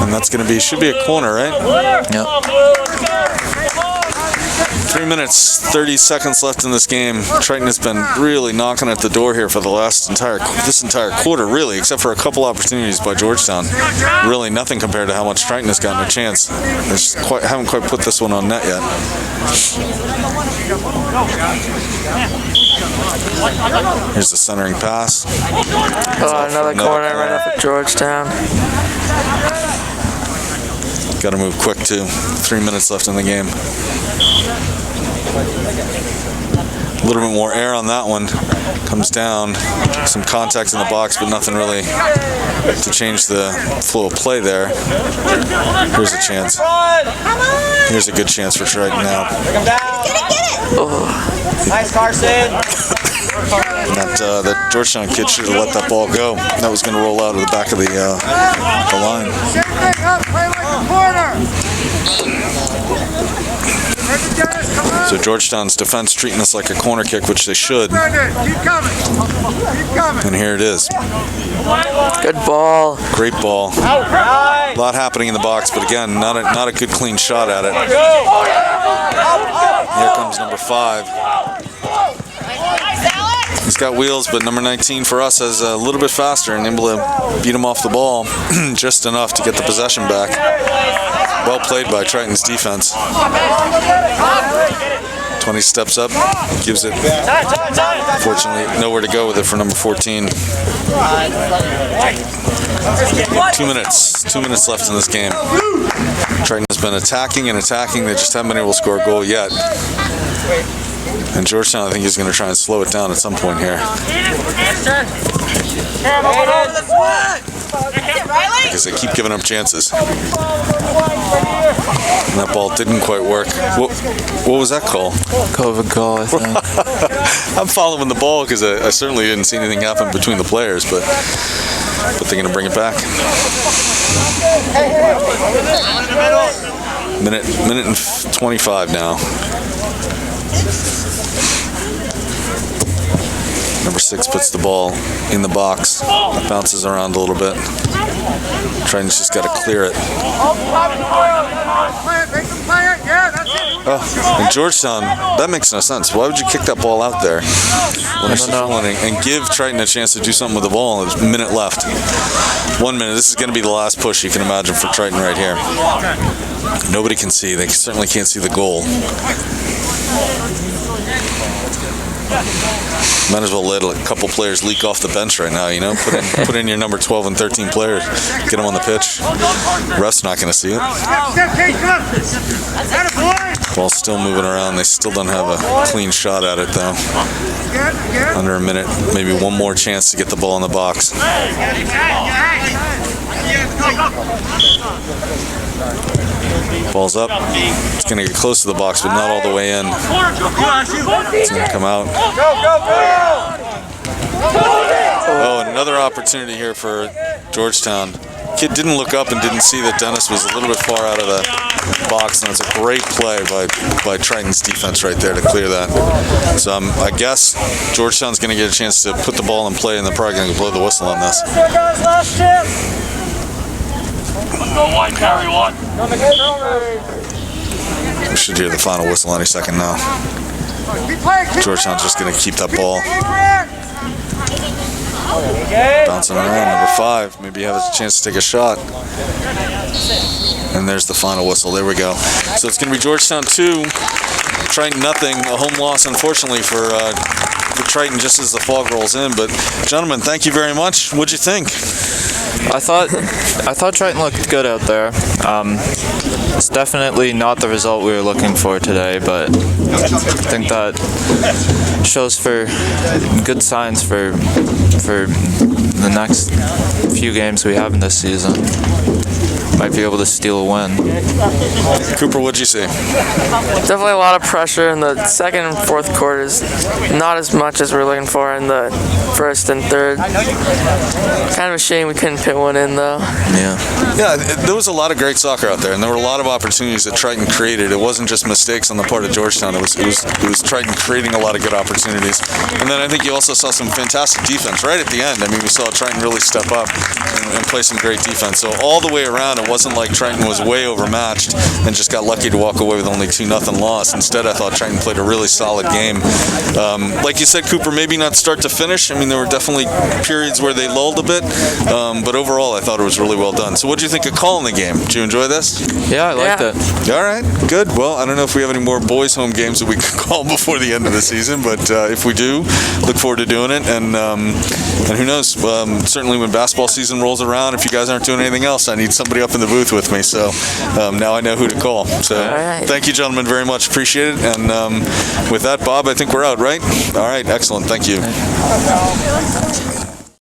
And that's going to be, should be a corner, right?
Yep.
3 minutes, 30 seconds left in this game. Triton has been really knocking at the door here for this entire quarter, really, except for a couple opportunities by Georgetown. Really nothing compared to how much Triton has gotten a chance. They just haven't quite put this one on net yet. Here's the centering pass.
Another corner right up at Georgetown.
Got to move quick too. 3 minutes left in the game. A little bit more air on that one. Comes down. Some contact in the box, but nothing really to change the flow of play there. Here's a chance. Here's a good chance for Triton now.
Get it!
Nice, Carson.
That Georgetown kid should have let that ball go. That was going to roll out of the back of the line.
Same thing up, play like a corner.
So Georgetown's defense treating this like a corner kick, which they should.
Keep coming. Keep coming.
And here it is.
Good ball.
Great ball. A lot happening in the box, but again, not a good clean shot at it. Here comes number 5. He's got wheels, but number 19 for us is a little bit faster and able to beat him off the ball just enough to get the possession back. Well played by Triton's defense. 20 steps up, gives it, fortunately, nowhere to go with it for number 14. 2 minutes. 2 minutes left in this game. Triton has been attacking and attacking. They just haven't been able to score a goal yet. And Georgetown, I think, is going to try and slow it down at some point here. Because they keep giving up chances. And that ball didn't quite work. What was that call?
COVID goal, I think.
I'm following the ball because I certainly didn't see anything happen between the players, but they're going to bring it back. Minute and 25 now. Number 6 puts the ball in the box, bounces around a little bit. Triton's just got to clear it. Oh, and Georgetown, that makes no sense. Why would you kick that ball out there when it's and give Triton a chance to do something with the ball? There's a minute left. 1 minute. This is going to be the last push you can imagine for Triton right here. Nobody can see. They certainly can't see the goal. Might as well let a couple players leak off the bench right now, you know? Put in your number 12 and 13 players. Get them on the pitch. Ref's not going to see it. Ball's still moving around. They still don't have a clean shot at it, though. Under a minute. Maybe one more chance to get the ball in the box. Ball's up. It's going to get close to the box, but not all the way in. It's going to come out. Oh, and another opportunity here for Georgetown. Kid didn't look up and didn't see that Dennis was a little bit far out of the box, and it's a great play by Triton's defense right there to clear that. So I guess Georgetown's going to get a chance to put the ball in play, and they're probably going to blow the whistle on this. We should hear the final whistle any second now. Georgetown's just going to keep that ball bouncing around. Number 5, maybe have a chance to take a shot. And there's the final whistle. There we go. So it's going to be Georgetown 2, Triton nothing. A home loss, unfortunately, for Triton just as the fog rolls in. But gentlemen, thank you very much. What'd you think?
I thought Triton looked good out there. It's definitely not the result we were looking for today, but I think that shows for good signs for the next few games we have in this season. Might be able to steal a win.
Cooper, what'd you say?
Definitely a lot of pressure in the second and fourth quarters. Not as much as we're looking for in the first and third. Kind of a shame we couldn't put one in, though.
Yeah, there was a lot of great soccer out there, and there were a lot of opportunities that Triton created. It wasn't just mistakes on the part of Georgetown. It was Triton creating a lot of good opportunities. And then I think you also saw some fantastic defense right at the end. I mean, we saw Triton really step up and play some great defense. So all the way around, it wasn't like Triton was way overmatched and just got lucky to walk away with only 2-0 loss. Instead, I thought Triton played a really solid game. Like you said, Cooper, maybe not start to finish. I mean, there were definitely periods where they lulled a bit, but overall, I thought it was really well done. So what did you think of calling the game? Did you enjoy this?
Yeah, I liked it.
All right, good. Well, I don't know if we have any more boys' home games that we can call before the end of the season, but if we do, look forward to doing it. And who knows? Certainly when basketball season rolls around, if you guys aren't doing anything else, I need somebody up in the booth with me. So now I know who to call. So Thank you, gentlemen, very much. Appreciate it. And with that, Bob, I think we're out, right? All right, excellent. Thank you.